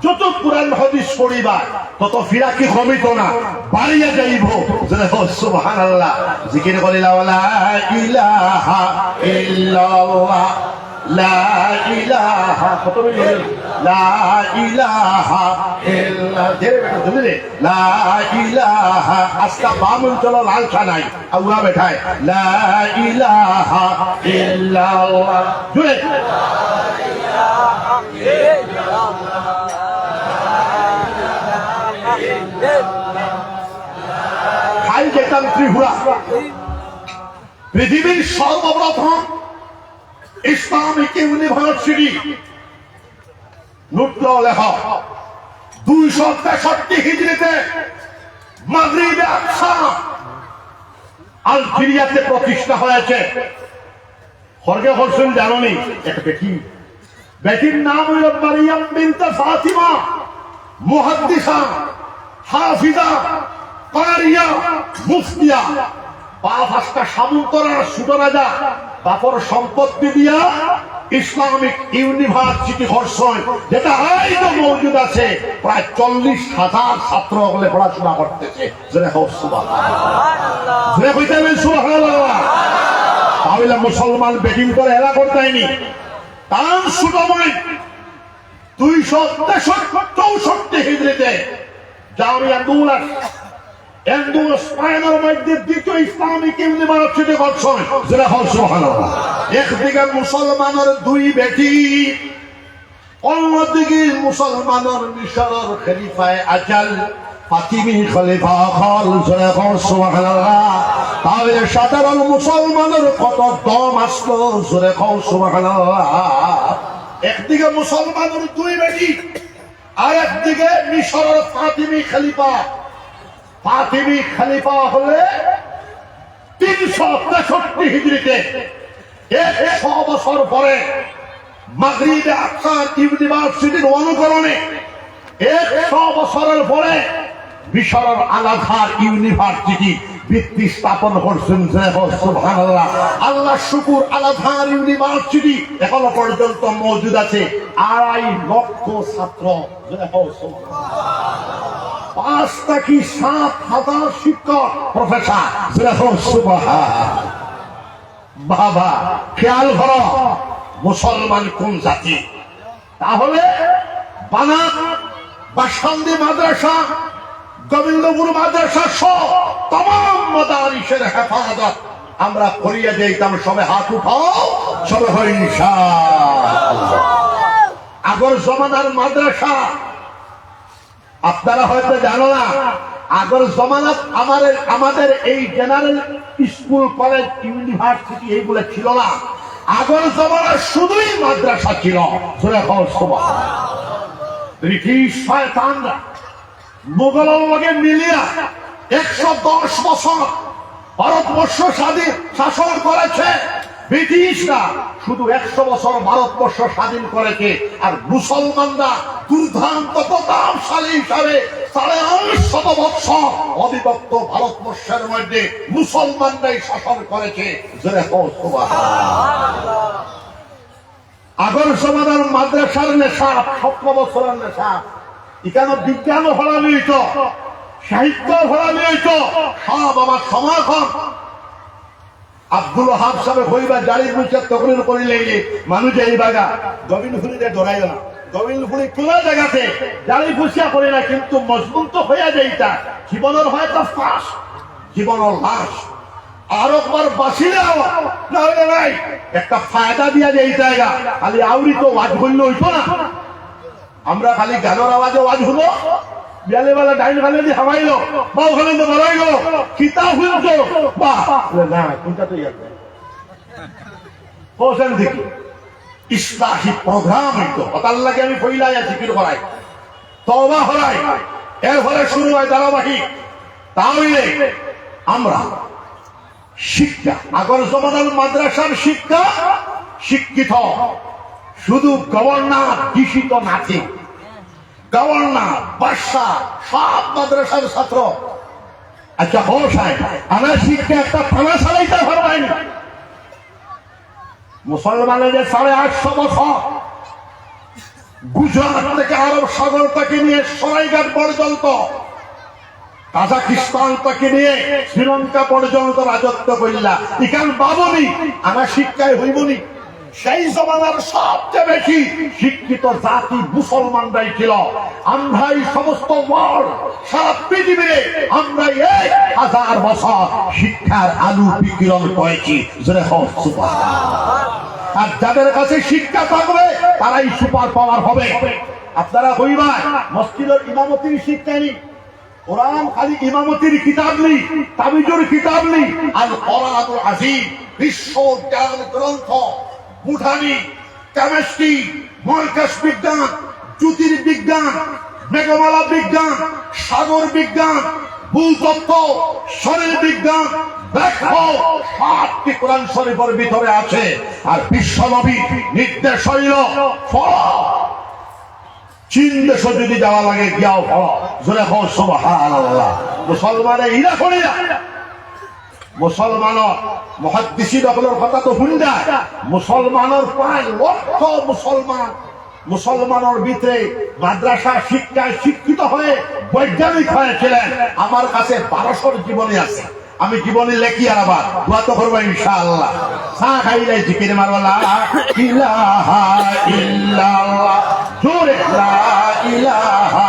যত কোরআন হাদিস পড়িবা তত ফিরাকি কমিত না বাড়িয়া যাইব সুবহানাল্লাহ জিকির করিলা লা ইলাহা ইল্লাল্লাহ লা ইলাহা কত বলি লা ইলাহা ইল্লা ধীরে বেটা ধীরে লা ইলাহা আজকা বামন চলো লালসা নাই আউয়া বেঠায় লা ইলাহা ইল্লাল্লাহ জুড়ে খাই যেতাম ত্রিপুরা পৃথিবীর সর্বপ্রথম ইসলামিক ইউনিভার্সিটি নুটল লেখ 263 হিজরিতে মাগরিবে আকসা আলজেরিয়াতে প্রতিষ্ঠা হয়েছে খরগে হোসেন জাননি এটা কি বেটির নাম হইল মারিয়াম বিনতে ফাতিমা মুহাদ্দিসা হাফিজা কারিয়া মুফতিয়া পাঁচটা সামন্তরার ছোট রাজা বাপর সম্পত্তি দিয়া ইসলামিক ইউনিভার্সিটি করছেন যেটা আজও মজুদ আছে প্রায় 40,000 ছাত্র হলে পড়াশোনা করতেছে তাহলে মুসলমান বেটিং করে এলা করতেনি তার সুতমাই 264 হিজরিতে জামিয়া স্পাইনের মধ্যে দ্বিতীয় ইসলামিক ইউনিভার্সিটি করছেন যেটা হল সুবহানাল্লাহ একদিকে মুসলমানের দুই বেটি অন্যদিকে মুসলমানের মিশরের খলিফায়ে আজল ফাতিমি খলিফা হল যেটা হল সুবহানাল্লাহ তাহলে সাধারণ মুসলমানের কত দম আসলো যেটা হল সুবহানাল্লাহ একদিকে মুসলমানের দুই বেটি আর একদিকে মিশরের ফাতিমি খলিফা ফাতিমি খলিফা হলে 363 হিজরিতে 100 বছর পরে মাগরিবে আকসা ইউনিভার্সিটির অনুকরণে 100 বছরের পরে মিশরের আল আজহার ইউনিভার্সিটি ভিত্তি স্থাপন করছেন সুবহানাল্লাহ আল্লাহ শুকুর আল আজহার ইউনিভার্সিটি এখনো পর্যন্ত মজুদ আছে 2.5 লক্ষ ছাত্র সুবহানাল্লাহ 5 থেকে 7,000 শিক্ষক প্রফেসর সুবহানাল্লাহ বাবা খেয়াল করো মুসলমান কোন জাতি তাহলে বানাত বাসন্দি মাদ্রাসা গোবিন্দপুর মাদ্রাসা সহ तमाम মাদারিসের হেফাজত আমরা করিয়ে দিতাম সবে হাত উঠাও সবে হয় ইনশাআল্লাহ আগর জমানার মাদ্রাসা আপনারা হয়তো জানো না আগর জমানাত আমাদের এই জেনারেল স্কুল কলেজ ইউনিভার্সিটি এইগুলো ছিল না আগর জমানার শুধুই মাদ্রাসা ছিল ব্রিটিশ শয়তানরা মুঘলের লগে মিলিয়া 110 বছর ভারতবর্ষ স্বাধীন শাসন করেছে ব্রিটিশরা শুধু 100 বছর ভারতবর্ষ স্বাধীন করেছে আর মুসলমানরা দুর্দান্ত প্রতাপশালী হিসাবে 850 বছর অবিভক্ত ভারতবর্ষের মধ্যে মুসলমানরাই শাসন করেছে আগর সমাধান মাদ্রাসার নেশা 17 বছরের নেশা এখানে বিজ্ঞান ফলানি হইত সাহিত্য ফলানি হইত সব আমার সমাখন আব্দুল ওহাব সাহেব হইবা জারি বুঝে তকরির করিলে মানুষ এই বাগা গোবিন্দপুরীতে ধরাই না গোবিন্দপুরী খোলা জায়গাতে জারি বুঝিয়া করে না কিন্তু মজবুত তো হইয়া যাইতা জীবনের হয়তো ফাঁস জীবনের লাশ আর একবার বাঁচিলে না হইলে নাই একটা ফায়দা দিয়া যে এই জায়গা খালি আউরি তো ওয়াজ হইলে হইতো না আমরা খালি গানের আওয়াজে ওয়াজ হলো বিয়ালে বেলা ডাইন খালে দিয়ে হামাইলো বাউ খালে তো বাড়াইলো কিতাব হইতো বাহ না কোনটা তো ইয়াদ হোসেন দেখি ইসলাহি প্রোগ্রাম হইতো আল্লাহকে আমি ফইলাই জিকির করাই তওবা হলাই এরপরে শুরু হয় ধারাবাহিক তাহলে আমরা শিক্ষা আগর জমানার মাদ্রাসার শিক্ষা শিক্ষিত শুধু গভর্নর দূষিত নাথি গভর্নর বাদশা সব মাদ্রাসার ছাত্র। আচ্ছা হো সাহেব আমার শিক্ষা একটা থানা চালাইতে পারবেন মুসলমানের 850 বছর গুজরাট থেকে আরব সাগর থেকে নিয়ে সরাইঘাট পর্যন্ত কাজাকিস্তান থেকে নিয়ে শ্রীলঙ্কা পর্যন্ত রাজত্ব করিলা এখান বাবনি আমার শিক্ষায় হইবনি। সেই জমানার সবচেয়ে বেশি শিক্ষিত জাতি মুসলমানরাই ছিল। আমরাই সমস্ত ওয়ার্ল্ড সারা পৃথিবীতে আমরা 1000 বছর শিক্ষার আলো বিকিরণ করেছি। আর যাদের কাছে শিক্ষা থাকবে তারাই সুপার পাওয়ার হবে। আপনারা হইবা মসজিদের ইমামতির শিক্ষা নেই, কোরআন খালি ইমামতির কিতাব নেই, তাবিজুর কিতাব নেই। আল কোরআনুল আযীম বিশ্ব জ্ঞান গ্রন্থ, বুঠানি, কেমিস্ট্রি, মহাকাশ বিজ্ঞান, জ্যোতির্বিজ্ঞান, মেঘমালা বিজ্ঞান, সাগর বিজ্ঞান, ভূতত্ত্ব, শরীর বিজ্ঞান, সবটি কোরআন শরীফের ভিতরে আছে। আর বিশ্বনবী নির্দেশ হইল চীন দেশ যদি যাওয়া লাগে গিয়াও ফল জোরে হো সুবহানাল্লাহ। মুসলমানের ইরা করে মুসলমানের মুহাদ্দিসিন সকলের কথা তো শুনি যায়। মুসলমানের প্রায় লক্ষ মুসলমানের ভিতরে মাদ্রাসা শিক্ষায় শিক্ষিত হয়ে বৈজ্ঞানিক হয়েছিলেন। আমার কাছে 1200 জীবনী আছে, আমি জীবনী লেখি আর আবার দোয়া তো করবো ইনশাআল্লাহ। চা খাইলে জিকির মারবো লা ইলাহা ইল্লাল্লাহ, জোরে লা ইলাহা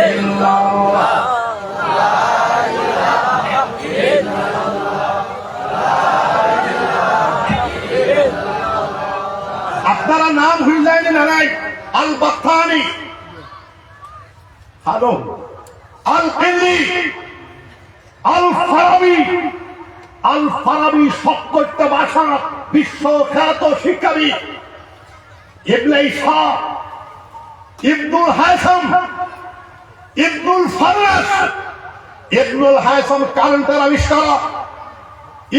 ইল্লাল্লাহ। আপনারা নাম হইলেন না নাই? আল বাত্তানি, হ্যালো, আল কিল্লি, আল ফারাবি। আল ফারাবি সত্য ভাষা বিশ্বখ্যাত শিক্ষাবিদ। ইবনে ইসহাক, ইবনুল হায়সাম, ইবনুল ফারাস। ইবনুল হায়সাম কারেন্টের আবিষ্কারক,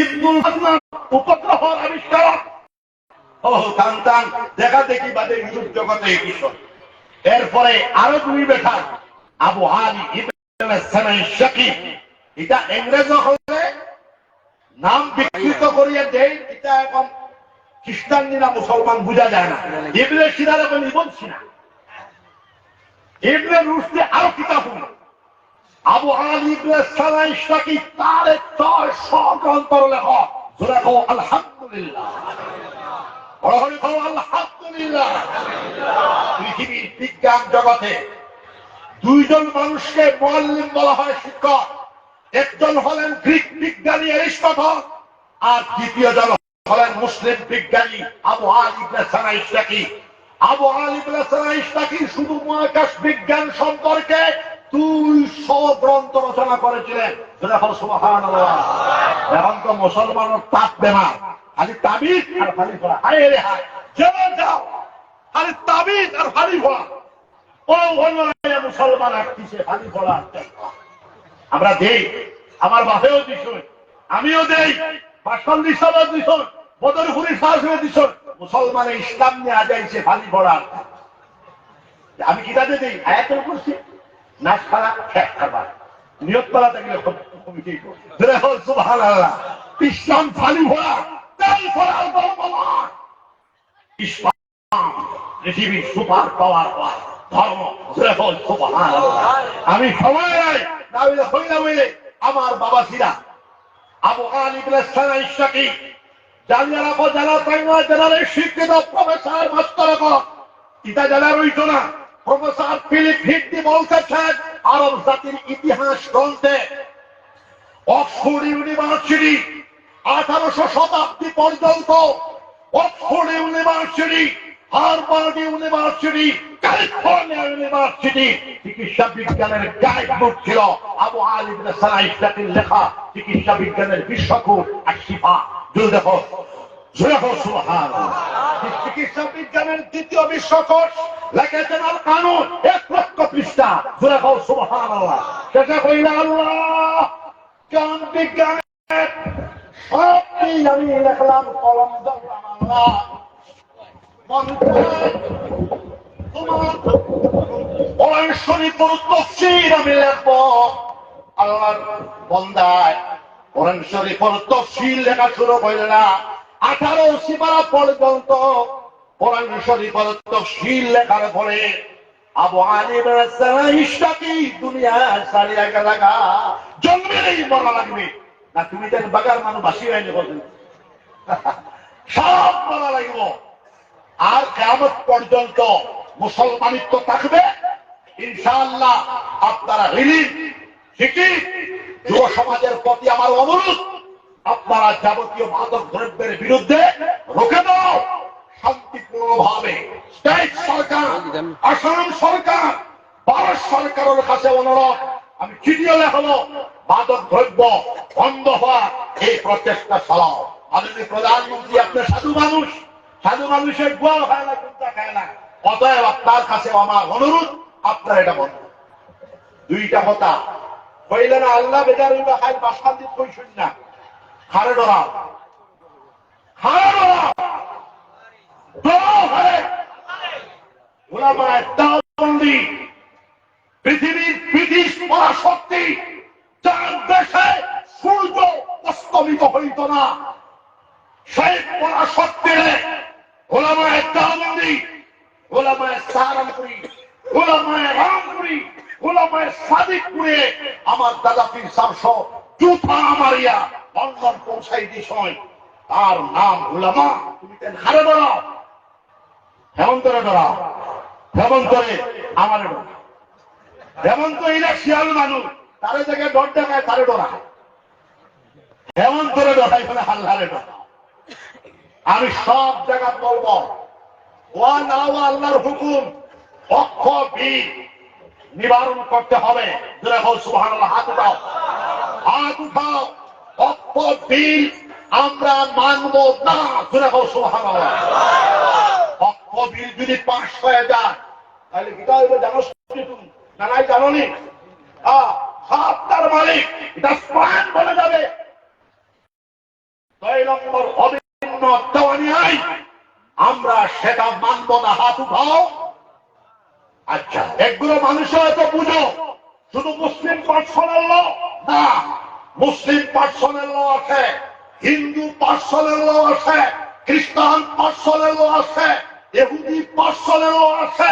ইবনুল ফারাস উপগ্রহের আবিষ্কারক। ও কান্তান দেখা দেখি বাদে ইউরোপ জগতে কিশোর। এরপরে আরো 2 বেটা আবু আলী ইবনে সানাই শাকি। এটা ইংরেজ হলে নাম বিকৃত করিয়া দেয়। এটা এখন খ্রিস্টান না মুসলমান বুঝা যায় না। ইবনে সিনার এখন ইবন সিনা, ইবনে রুশদি আরো কিতাব। আবু আলী ইবনে সানাই শাকি তার 600 গ্রন্থের লেখক। জোরে কও আলহামদুলিল্লাহ, আলহামদুলিল্লাহ। পৃথিবীর বিজ্ঞান জগতে 2 জন মানুষকে মুআল্লিম বলা হয়, শিক্ষক। একজন হলেন গ্রিক বিজ্ঞানী অ্যারিস্টটল, আর দ্বিতীয় জন হলেন মুসলিম বিজ্ঞানী আবু আলী ইবনে সানাই শাকি। আবু আলী ইবনে সানাই শাকি শুধু মহাকাশ বিজ্ঞান সম্পর্কে 200 গ্রন্থ রচনা করেছিলেন। সুবহানাল্লাহ। এখন তো মুসলমানের তাপ বেমার, খালি তাবিজ আর ফালি ফোড়া। হায় রে হায়, যেমন যাও খালি তাবিজ আর ফালি ফোড়া। ও মুসলমান আসছে ফালি ফোড়া। আমরা দেই, আমার বাপেও দিছ, আমিও দেই, বাসল দিছও দিছ, বদরপুরি সাহসে দিছ। মুসলমানে ইসলাম নিয়ে আজাইছে ফালি ফোড়া। আমি কিতাবে দেই আয়াতের করছি নাচ খারা শেখ খাবার নিয়ত করা থাকলে সুবহানাল্লাহ। ইসলাম ফালি ফোড়া, ইসলাম পৃথিবীর সুপার পাওয়ার ধর্ম। আমি সময় হইলে আমার বাবা ছিলা আবু আলী ইবনে সানাই শাকি জালিয়ারা জেলা টাঙ্গাইল জেলার শিক্ষিত প্রফেসর মাস্টার। ইটা জেলার হইত না। প্রফেসর ফিলিপ হিটনি বলতেছেন আরব জাতির ইতিহাস গ্রন্থে অক্সফোর্ড ইউনিভার্সিটি 1800 শতাব্দী পর্যন্ত Oxford university, Harvard university, California university চিকিৎসা বিজ্ঞানের গাইড বুক ছিল আবু আলী ইবনে সানাই শাকির লেখা চিকিৎসা বিজ্ঞানের বিশ্বকোষ আর শিফা। জোরে দেখো, জোরে দেখো সুবহানাল্লাহ। চিকিৎসা বিজ্ঞানের 2য় বিশ্বকোষ লিখেছেন আল কানুন, 1 লক্ষ পৃষ্ঠা। জোরে দেখো সুবহানাল্লাহ। শেষে কইলা আল্লাহ জ্ঞান বিজ্ঞানের সবই আমি লেখলাম, কলম ধরলাম, আল্লাহ তোমার কোরআন শরীফের তফসির আমি লিখবো। আল্লাহর বান্দায় কোরআন শরীফের তফসির লেখা শুরু করলে না 18 সিপারা পর্যন্ত কোরআন শরীফের তফসির লেখার পরে আবু আলিম ইশতাকি দুনিয়া সারিয়া গেলাগা, জন্মেই মরা লাগবে না। তুমি দেন বাগার মানুষ বাসি হয়নি বলছেন, সব মরা লাগব। আর কিয়ামত পর্যন্ত মুসলমানিত্ব থাকবে ইনশাআল্লাহ। আপনারা রিলিজ শিক্ষিত যুব সমাজের প্রতি আমার অনুরোধ, আপনারা যাবতীয় মাদক দ্রব্যের বিরুদ্ধে রুখে দাও শান্তিপূর্ণ ভাবে। স্টেট সরকার, আসাম সরকার, ভারত সরকারের কাছে অনুরোধ, আমি চিঠিও লেখলো, মাদক দ্রব্য বন্ধ হওয়া এই প্রচেষ্টা চালাও। মাননীয় প্রধানমন্ত্রী আপনার সাধু মানুষ, সাধু মানুষের গোয়াল খায় না, গুন্ডা খায় না। অতএব আপনার কাছে আমার অনুরোধ, আপনার এটা বন্ধ। দুইটা কথা কইলে না, আল্লাহ বেজার খাই বাসান দিন কই শুন না, খারে ডরাও, খারে ডরাও, ডরাও খারে। ওলামায়ে দেওবন্দি পৃথিবীর ব্রিটিশ পরাশক্তি, যার দেশে সূর্য অস্তমিত হইত না, সেই পরাশক্তির ওলামায়ে দেওবন্দি, ওলামায়ে সাহারানপুরি, ওলামায়ে রামপুরি, ওলামায়ে সাদিকপুরে আমার দাদা পীর সাহেব জুতা মারিয়া লন্ডন পৌঁছাই দিস, তার নাম ওলামা। তুমি তেন হারে ডরাও, হেমন্তরে ডরাও, হেমন্তরে আমার ডরাও। হেমন্ত ইলেকশিয়াল মানুষ, তারে জায়গায় ডর দেখায়, তারে ডরায়। হেমন্তরে ডরাই বলে আল্লাহরে ডরাও। আমি সব জায়গা বলবো, ওয়া না ওয়া আল্লাহর হুকুম, পক্ষ বিল নিবারণ করতে হবে। সুবহানাল্লাহ, হাত উঠাও, হাত উঠাও। পক্ষ বিল আমরা মানব না। সুবহানাল্লাহ। পক্ষ বিল যদি পাশ হয়ে যায় তাহলে কিটা হইবে জানো? তুমি না নাই জানো নি? সবটার মালিক এটা স্প্রাণ বলে যাবে। 6 নম্বর অভিন্ন দেওয়ানি আইন, আমরা সেটা মানব না। হাত উঠাও। আচ্ছা, এগুলো মানুষের তো বুঝো, শুধু মুসলিম পার্সোনাল ল না, মুসলিম পার্সোনাল ল আছে, হিন্দু পার্সোনাল ল আছে, খ্রিস্টান পার্সোনাল ল আছে, ইহুদি পার্সোনাল ল আছে,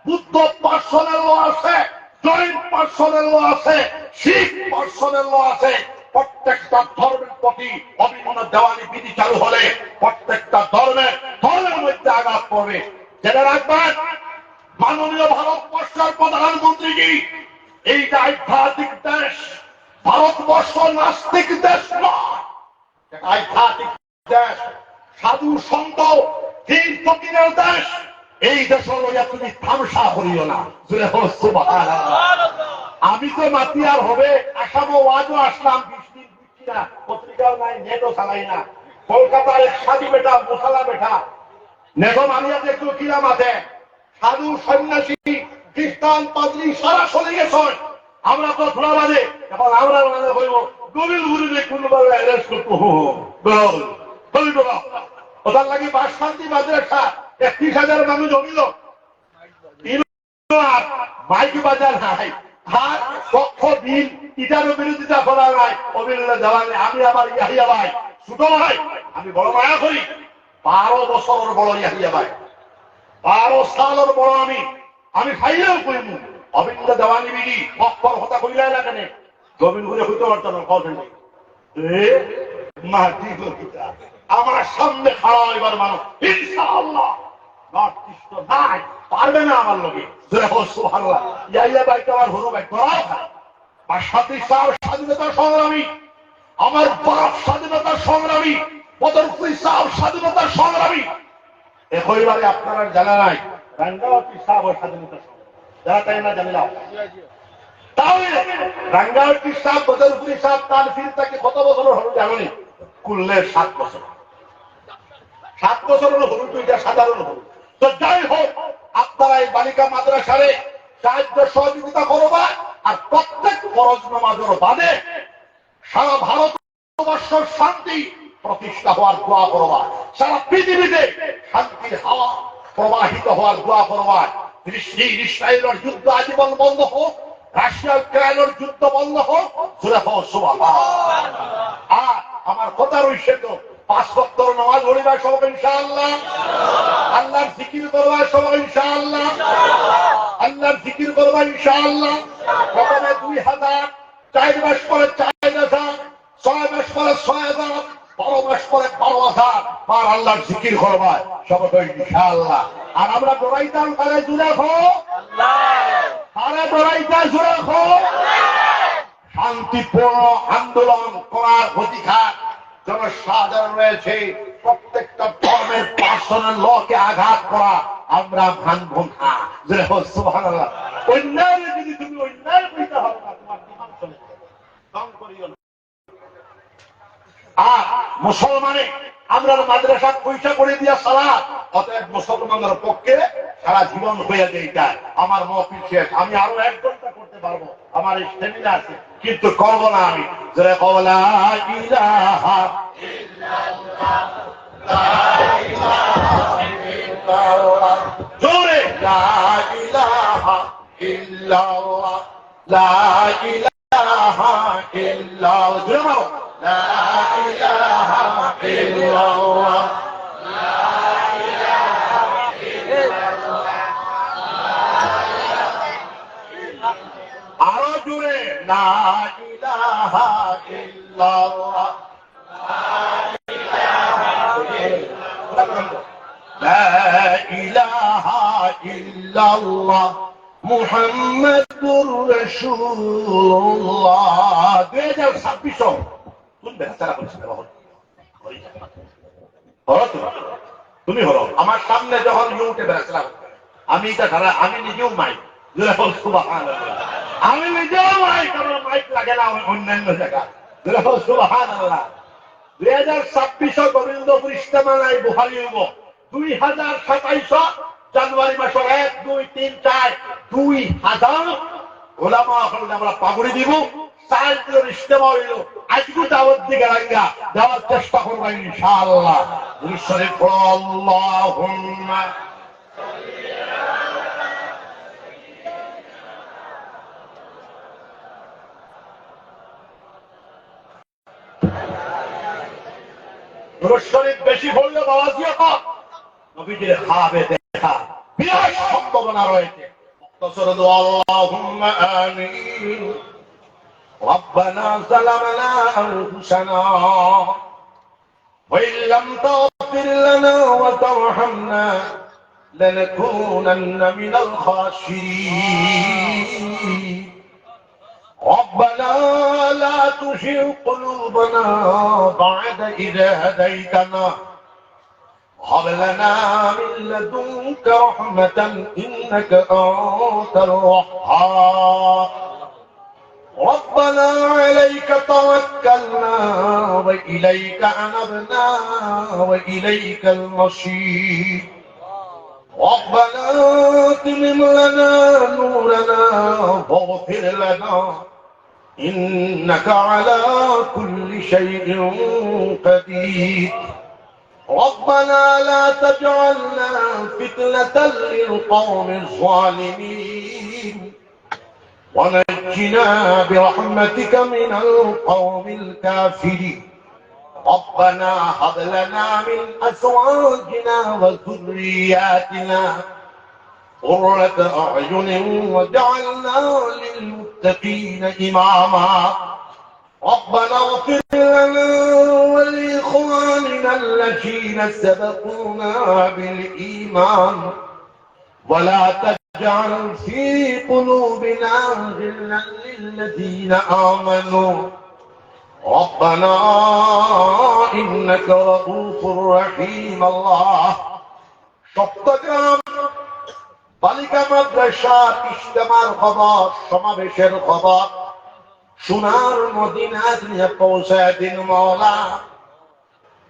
বুদ্ধ পার্সোনাল ল আছে, জৈন পার্সোনাল ল আছে, শিখ পার্সোনাল ল আছে। প্রত্যেকটা ধর্মের প্রতি অভিন্ন দেওয়ানি বিধি চালু হলে প্রত্যেকটা ধর্মের মধ্যে আঘাত পড়বে। যেটা রাখবেন, মাননীয় ভারতবর্ষের প্রধানমন্ত্রী কি, এইটা আধ্যাত্মিক দেশ। ভারতবর্ষ নাস্তিক দেশ নয়, আধ্যাত্মিক দেশ, সাধু সন্ত পীর ফকিরের দেশ। এই দেশ লইয়া তুমি তামসা করিও না। আমি তো মাতি আর হবে, আসামও ওয়াজও আসলাম, 20 দিন বুঝছি না, পত্রিকাও নাই, নেটও চালাই না। কলকাতার এক সাধু বেটা, মশালা বেটা, নেটো মানিয়া দেখলো কিরা মাঠে, সাধু সন্ন্যাসী খ্রিস্টান পাদ্রী সারা চলে গেছে। আমরা তো ধরা বাজে, এখন আমরা হইব গভীর ঘুরিলে কোনভাবে অ্যারেস্ট করবো। ওটার লাগে বাস শান্তি মাদ্রাসা 31,000 মানুষ জমিল, মাইক বাজার নাই, আর পক্ষ বিল ইটারও বিরোধিতা করা নাই, অবিরোধ দেওয়া নেই। আমি আবার ইয়াহিয়া ভাই, ছোট ভাই, আমি বড় মায়া করি, 12 বছরের বড় ইয়াহিয়া ভাই, 12 সালের বড় আমি খাইলেও করিব। অবিন্দ দেওয়ানি বিধি অক্ষর হতা কইলাই না কেন, জমিন ঘুরে হইতে পারতো না। আমার সামনে খাড়া হইবার মানুষ ইনশাআল্লাহ নর্থ ইস্ট নাই, পারবে না আমার লোকে। সুবহানাল্লাহ। ইয়াইয়া ভাইকে আমার হলো ভাই করাও আর সাথে স্বাধীনতা সংগ্রামী, আমার বাপ স্বাধীনতা সংগ্রামী, বদরপুরি সাহেব স্বাধীনতা সংগ্রামী। একইবারে আপনারা জানা নাই রাঙ্গাওয়াটি সাহেব স্বাধীনতা সংগ্রামী, যারা তাই না জানি না। তাহলে রাঙ্গাওয়াটি সাহেব, বদরপুরি সাহেব, তানফির তাকে কত বছর হলো জানি? কুল্লের 7 বছর। 7 বছর হলো হলুদ, এটা সাধারণ হলুদ। তো যাই হোক, আপনারা এই বালিকা মাদ্রাসারে সাহায্য সহযোগিতা করবা, আর প্রত্যেক ফরজ নামাজের বাদে সারা ভারতবর্ষের শান্তি প্রতিষ্ঠা হওয়ার দোয়া করবা, সারা পৃথিবীতে শান্তির হাওয়া প্রবাহিত হওয়ার দোয়া করবা। ইসরায়েলের যুদ্ধ আজীবন বন্ধ হোক, রাশিয়া ইউক্রেনের যুদ্ধ বন্ধ হোক, সুরে হোক সুবহানাল্লাহ। আর আমার কথা রইছে তো 5 ওয়াক্ত নামাজ পড়িবা সব ইনশাআল্লাহ, আল্লাহর জিকির করবা সব ইনশাআল্লাহ, আল্লাহর জিকির করবা ইনশাআল্লাহ। প্রথমে 2000, 4 মাস পরে 4000, 6 মাস পরে 6000, 12 মাস পরে 12,000 বার আল্লাহর জিকির করবা সব ইনশাআল্লাহ। আর আমরা দৌড়াইতাম তাহলে জুড়ে হোক আরে দৌড়াইতা জুড়ে হোক। শান্তিপূর্ণ আন্দোলন করার অধিকার জনসাধারণ রয়েছে। প্রত্যেকটা ধর্মের পার্সোনাল লকে আঘাত করা আমরা মানব না। সুবহানাল্লাহ। অন্যায় যদি তুমি অন্যায় কইতে হবে না, তোমার ইমান চলে যাবে। কাম করিও না। আর মুসলমানে আমরা মাদ্রাসা পয়সা করে দিয়া সালাত, অতএব মুসলমানদের পক্ষে সারা জীবন হয়ে যায় এটা। আমার মহফিল শেষ, আমি আরো 1 ঘন্টা করতে পারবো, আমার এই স্টেমিনা আছে, কিন্তু করব না আমি। জোরে কওলা ইলাহা ইল্লাল্লাহ, লা ইলাহা ইল্লাল্লাহ, জোরে লা ইলাহা ইল্লাল্লাহ, লা ইলাহা ইল্লাল্লাহ, জোরে বলো লা ইলাহা ইল্লাল্লাহ, লা ইলাহা ইল্লাল্লাহ, আরো জোরে লা ইলাহা ইল্লাল্লাহ, লা ইলাহা ইল্লাল্লাহ, মুহাম্মাদুর রাসূলুল্লাহ। 2026 শুনবেন তারা বলছে তুমি হলো আমার সামনে যখন ইউটে বেড়াচ্ছিলাম, আমি এটা ধারা, আমি নিজেও মাইক, আমি নিজেও মাইক, আমার মাইক লাগে না অন্যান্য জায়গা। সুবহানাল্লাহ। 2026 গোবিন্দপুর ইজতেমা নাই বুখারী হইব। 2027 জানুয়ারি মাসের 1, 2, 3, 4 2000 ওলামা হলে আমরা পাগড়ি দিব। 4 দিনের ইজতেমা হইল। আজকে দাওয়াত দিকে রাঙ্গা দেওয়ার চেষ্টা করবো ইনশাআল্লাহ। শরীফ আল্লাহুম্মা শরীফ বেশি বললে বাবা দিয়ে নবীজির খাবে দেখা বিরাট সম্ভাবনা রয়েছে। আল্লাহুম্মা আমিন। ربنا ظلمنا أنفسنا وإن لم تغفر لنا وترحمنا لنكونن من الخاسرين. ربنا لا تزغ قلوبنا بعد إذ هديتنا وهب لنا من لدنك رحمة إنك أنت الوهاب. ربنا عليك توكلنا وإليك أنبنا وإليك المصير. ربنا أتمم لنا نورنا واغفر لنا إنك على كل شيء قدير. ربنا لا تجعلنا فتنة للقوم الظالمين ونجنا برحمتك من القوم الكافرين. ربنا هب لنا من أزواجنا وذرياتنا قرة أعين واجعلنا للمتقين إماما. ربنا اغفر لنا ولإخواننا الذين سبقونا بالإيمان ولا تجعل في قلوبنا غلا للذين آمنوا ربنا إنك رؤوف رحيم. الله চট্টগ্রাম বালিকা মাদ্রাসার ইজতেমার খবর, সমাবেশের খবর সোনার মদিনা নিয়ে পৌঁছায় দিন মওলা।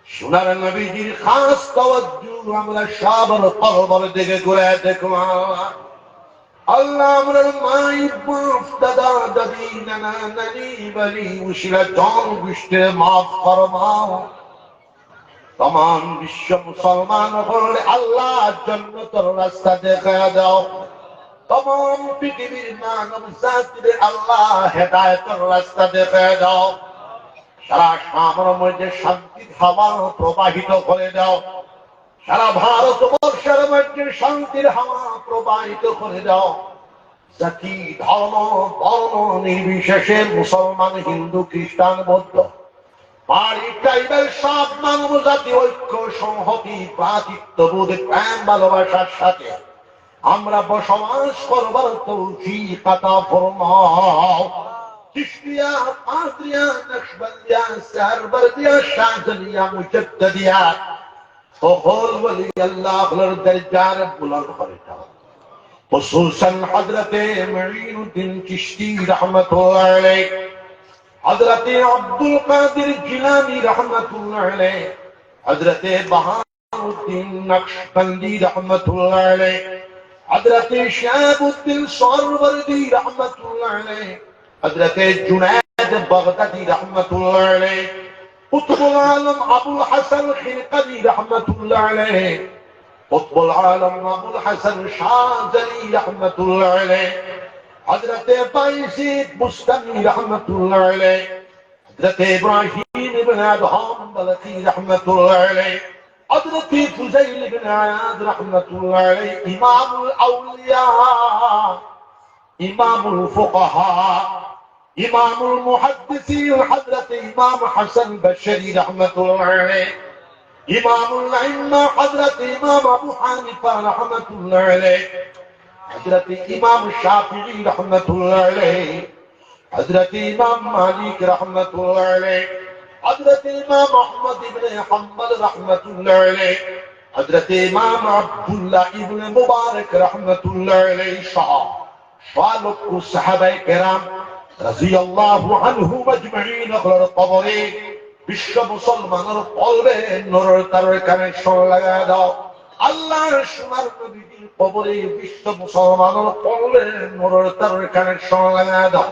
সোনার নবীজির খাস তাওয়াজ্জু আমরা সবার কলবের দিকে ঘুরে দেখো আল্লাহ। আমরা মাই বাপ দাদা দাদি নানা নানি বলি উশিলা জন গুষ্ঠে মাফ ফরমাও। तमाम विश्व मुसलमान बोले अल्लाह जन्नतर रास्ता देखा दाओ तमाम पृथिवीर मानव जातिरे अल्लाह हेदायतर रास्ता देखा दाओ सारा सामर मध्य शांतिर हावा प्रवाहित करे दाओ सारा भारतवर्षेर मध्य शांतिर हावा प्रवाहित करे दाओ जाति धर्म वर्ण निर्विशेषे मुसलमान हिंदू ख्रिस्टान बौद्ध বাড়ি টাইবেল সব মানব জাতি ঐক্য সংহতি ভ্রাতৃত্ববোধ প্রেম ভালোবাসার সাথে আমরা বসবাস করবার তৌফিক আতা ফরমাও। চিশতিয়া, কাদরিয়া, নকশবন্দিয়া, সারবরদিয়া, শাহজালিয়া, মুজাদ্দিদিয়া সকল ওলি আল্লাহর দরজার বুলন্দ করে দাও। খুসুসান হযরতে মুঈনুদ্দিন চিশতি রাহমাতুল্লাহ আলাইহি, हजरत अब्दुल कादिर जिलानी रहमतुल्लाह अलैह, हजरत बहाउद्दीन नक्शबंदी रहमतुल्लाह अलैह, हजरत शहाबुद्दीन सरवर्दी रहमतुल्लाह अलैह, हजरत जुनैद बगदादी रहमतुल्लाह अलैह, कुतुबुल आलम अबुल हसन खिलकवी रहमतुल्लाह अलैह, कुतुबुल आलम अबुल हसन शाहजली रहमतुल्लाह अलैह, हजरत बायजीद बुस्तामी रहमतुल्लाह अलैह, हजरत इब्राहिम इब्न अदहम बलखी रहमतुल्लाह अलैह, हजरत फुज़ैल इब्न अयाद रहमतुल्लाह अलैह, इमामुल औलिया, इमामुल फुक़हा, इमामुल मुहद्दिसीन हजरत इमाम हसन बशरी रहमतुल्लाह अलैह, इमामुल अइम्मा हजरत इमाम अबू हनीफा रहमतुल्लाह अलैह, हजरत इमाम शाफिई रहमतुल्लाह अलैह, हजरत इमाम मालिक रहमतुल्लाह अलैह, हजरत इमाम अहमद इब्न हम्बल रहमतुल्लाह अलैह, हजरत इमाम अब्दुल्लाह इब्न मुबारक रहमतुल्लाह अलैह सह सालुकु साहाबाए केराम রাদিয়াল্লাহু আনহুম আজমাইন আল্লাহর কবরে বিশ্ব মুসলমানের কলবে নূরের তারের কানেকশন লাগায় দাও। আল্লাহর সোনার নবীর কবরে বিশ্ব মুসলমানের কলবে নূরের তারের কানেকশন লাগায় দাও।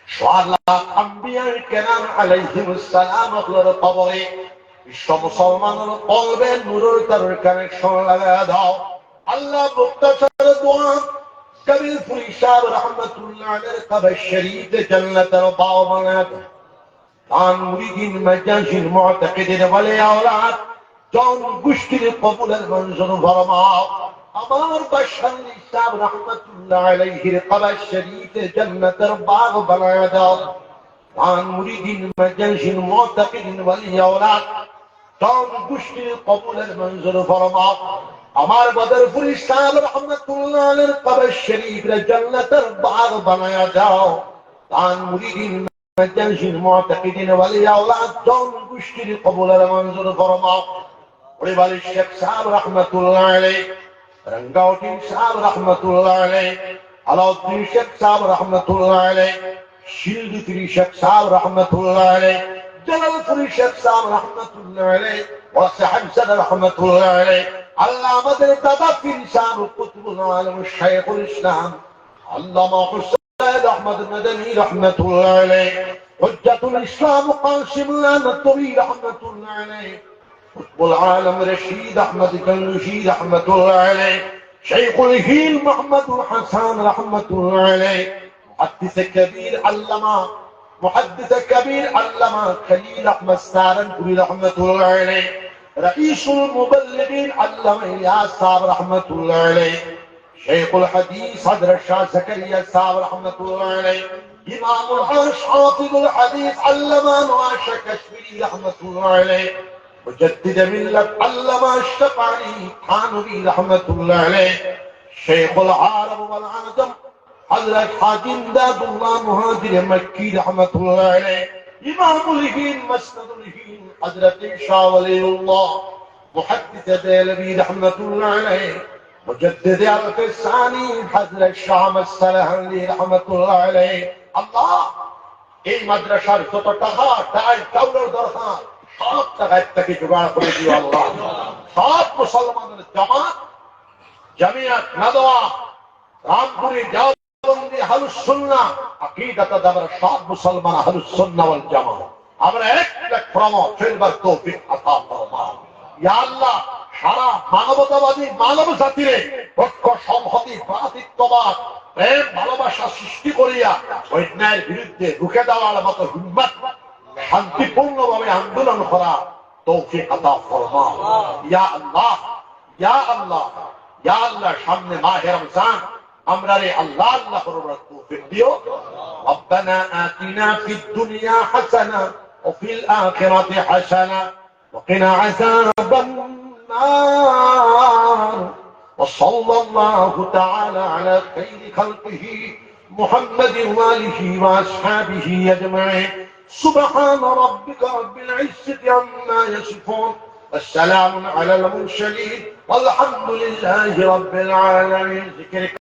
সাল্লাল্লাহু আম্বিয়া কেরাম আলাইহিমুস সালাম আল্লাহর কবরে বিশ্ব মুসলমানের কলবে নূরের তারের কানেকশন লাগায় দাও। আল্লাহ মুক্তাসার দোয়া कबीर पुरी साहब रहमतुल्लाह अलैह कब्र शरीफ जन्नत बाव बना दो। आन मुरीदिन मजाजिर मुअतकिदिन वाले औलाद जौन गुश्तिर कबूल मंजूर फरमाओ। আমার বাশারী সাহেব रहमतुल्लाह अलैह कब्र शरीफ जन्नत बाग बना दो। आन मुरीदिन मजाजिर मुअतकिदिन वाले औलाद जौन गुश्तिर कबूल मंजूर फरमाओ। আমার বদরপুরি সাহেব रहमतुल्लाह अलैह कब्र शरीफ रे जन्नतर बाग बनाया जाओ। तान मुरीदिन मजाजिर मुअतकिदिन वाली औलाद जौन गुश्तिर कबूल मंजूर फरमाओ। बड़े वाले शेख साहब रहमतुल्लाह अलैह, रंगावटी साहब रहमतुल्लाह अलैह, अलाउद्दीन शेख साहब रहमतुल्लाह अलैह, शिलदुरी शेख साहब रहमतुल्लाह अलैह, जलालपुरी शेख साहब रहमतुल्लाह अलैह, वसाहब सदर रहमतुल्लाह अलैह। আল্লাহ আমাদের দাদা পীর সাহেব কুতুবুল আলম শাইখুল ইসলাম আল্লামা হুসাইন আহমদ মাদানী রাহমাতুল্লাহ আলাইহি, হুজ্জাতুল ইসলাম কাসিমুল্লাহ নতবী রাহমাতুল্লাহ আলাইহি, কুতুবুল আলম রশিদ আহমদ গঙ্গোহী রাহমাতুল্লাহ আলাইহি, শাইখুল হিল মুহাম্মদুল হাসান রাহমাতুল্লাহ আলাইহি, মুহাদ্দিস কবীর আল্লামা খলিল আহমদ সারানপুরি রাহমাতুল্লাহ আলাইহি, رئيس المبلغين علامہ الیاس صاحب رحمت اللہ علیہ، شیخ الحدیث حضرت شاہ زکریا صاحب رحمت اللہ علیہ، امام العرش حافظ الحدیث علامہ نواز کشمیری رحمت اللہ علیہ، مجدد ملت علامہ الشفعی تھانوی رحمت اللہ علیہ، شیخ العرب والعجم حضرت حاجی امداد اللہ مہاجر مکی رحمت اللہ علیہ، امام الہین مسند الہین حضرت شاہ ولی اللہ محدث دہلوی رحمت اللہ علیہ، مجدد القسانی حضرت شاہ مسلحلی رحمت اللہ علیہ। আল্লাহ এই মাদ্রাসার যত টাকা টাকা চাউলের দরকার সব টাকা থেকে জোগাড় করে দিও আল্লাহ। সব মুসলমানের জামাত জামিয়াত নাদওয়া রামপুরি দেওবন্দি আহলুস সুন্নাহ আকীদাত দাবার সব মুসলমান আহলুস সুন্নাহ ওয়াল জামাত আমরা একটা ক্রম ফেলবার তৌফিক আতা ফরমাও। ইয়া আল্লাহ, সারা মানবতাবাদী মানব জাতিরে ঐক্য সংহতি ভ্রাতৃত্ববাদ প্রেম ভালোবাসা সৃষ্টি করিয়া অন্যায়ের বিরুদ্ধে রুখে দেওয়ার মতো হিম্মত শান্তিপূর্ণভাবে আন্দোলন করা তৌফিক আতা ফরমাও। ইয়া আল্লাহ, ইয়া আল্লাহ, ইয়া আল্লাহ, সামনে মাহে রমজান আমরা রে আল্লাহ আল্লাহ করার তৌফিক দিও। রব্বানা আতিনা ফিদ দুনিয়া হাসানা ওয়া ফিল আখিরাতি হাসানা ওয়া কিনা আযাবান নার। وصلى الله تعالى على خير خلقه محمد وآله وأصحابه أجمعين. سبحان ربك رب العزة عما يصفون والسلام على المرسلين والحمد لله رب العالمين.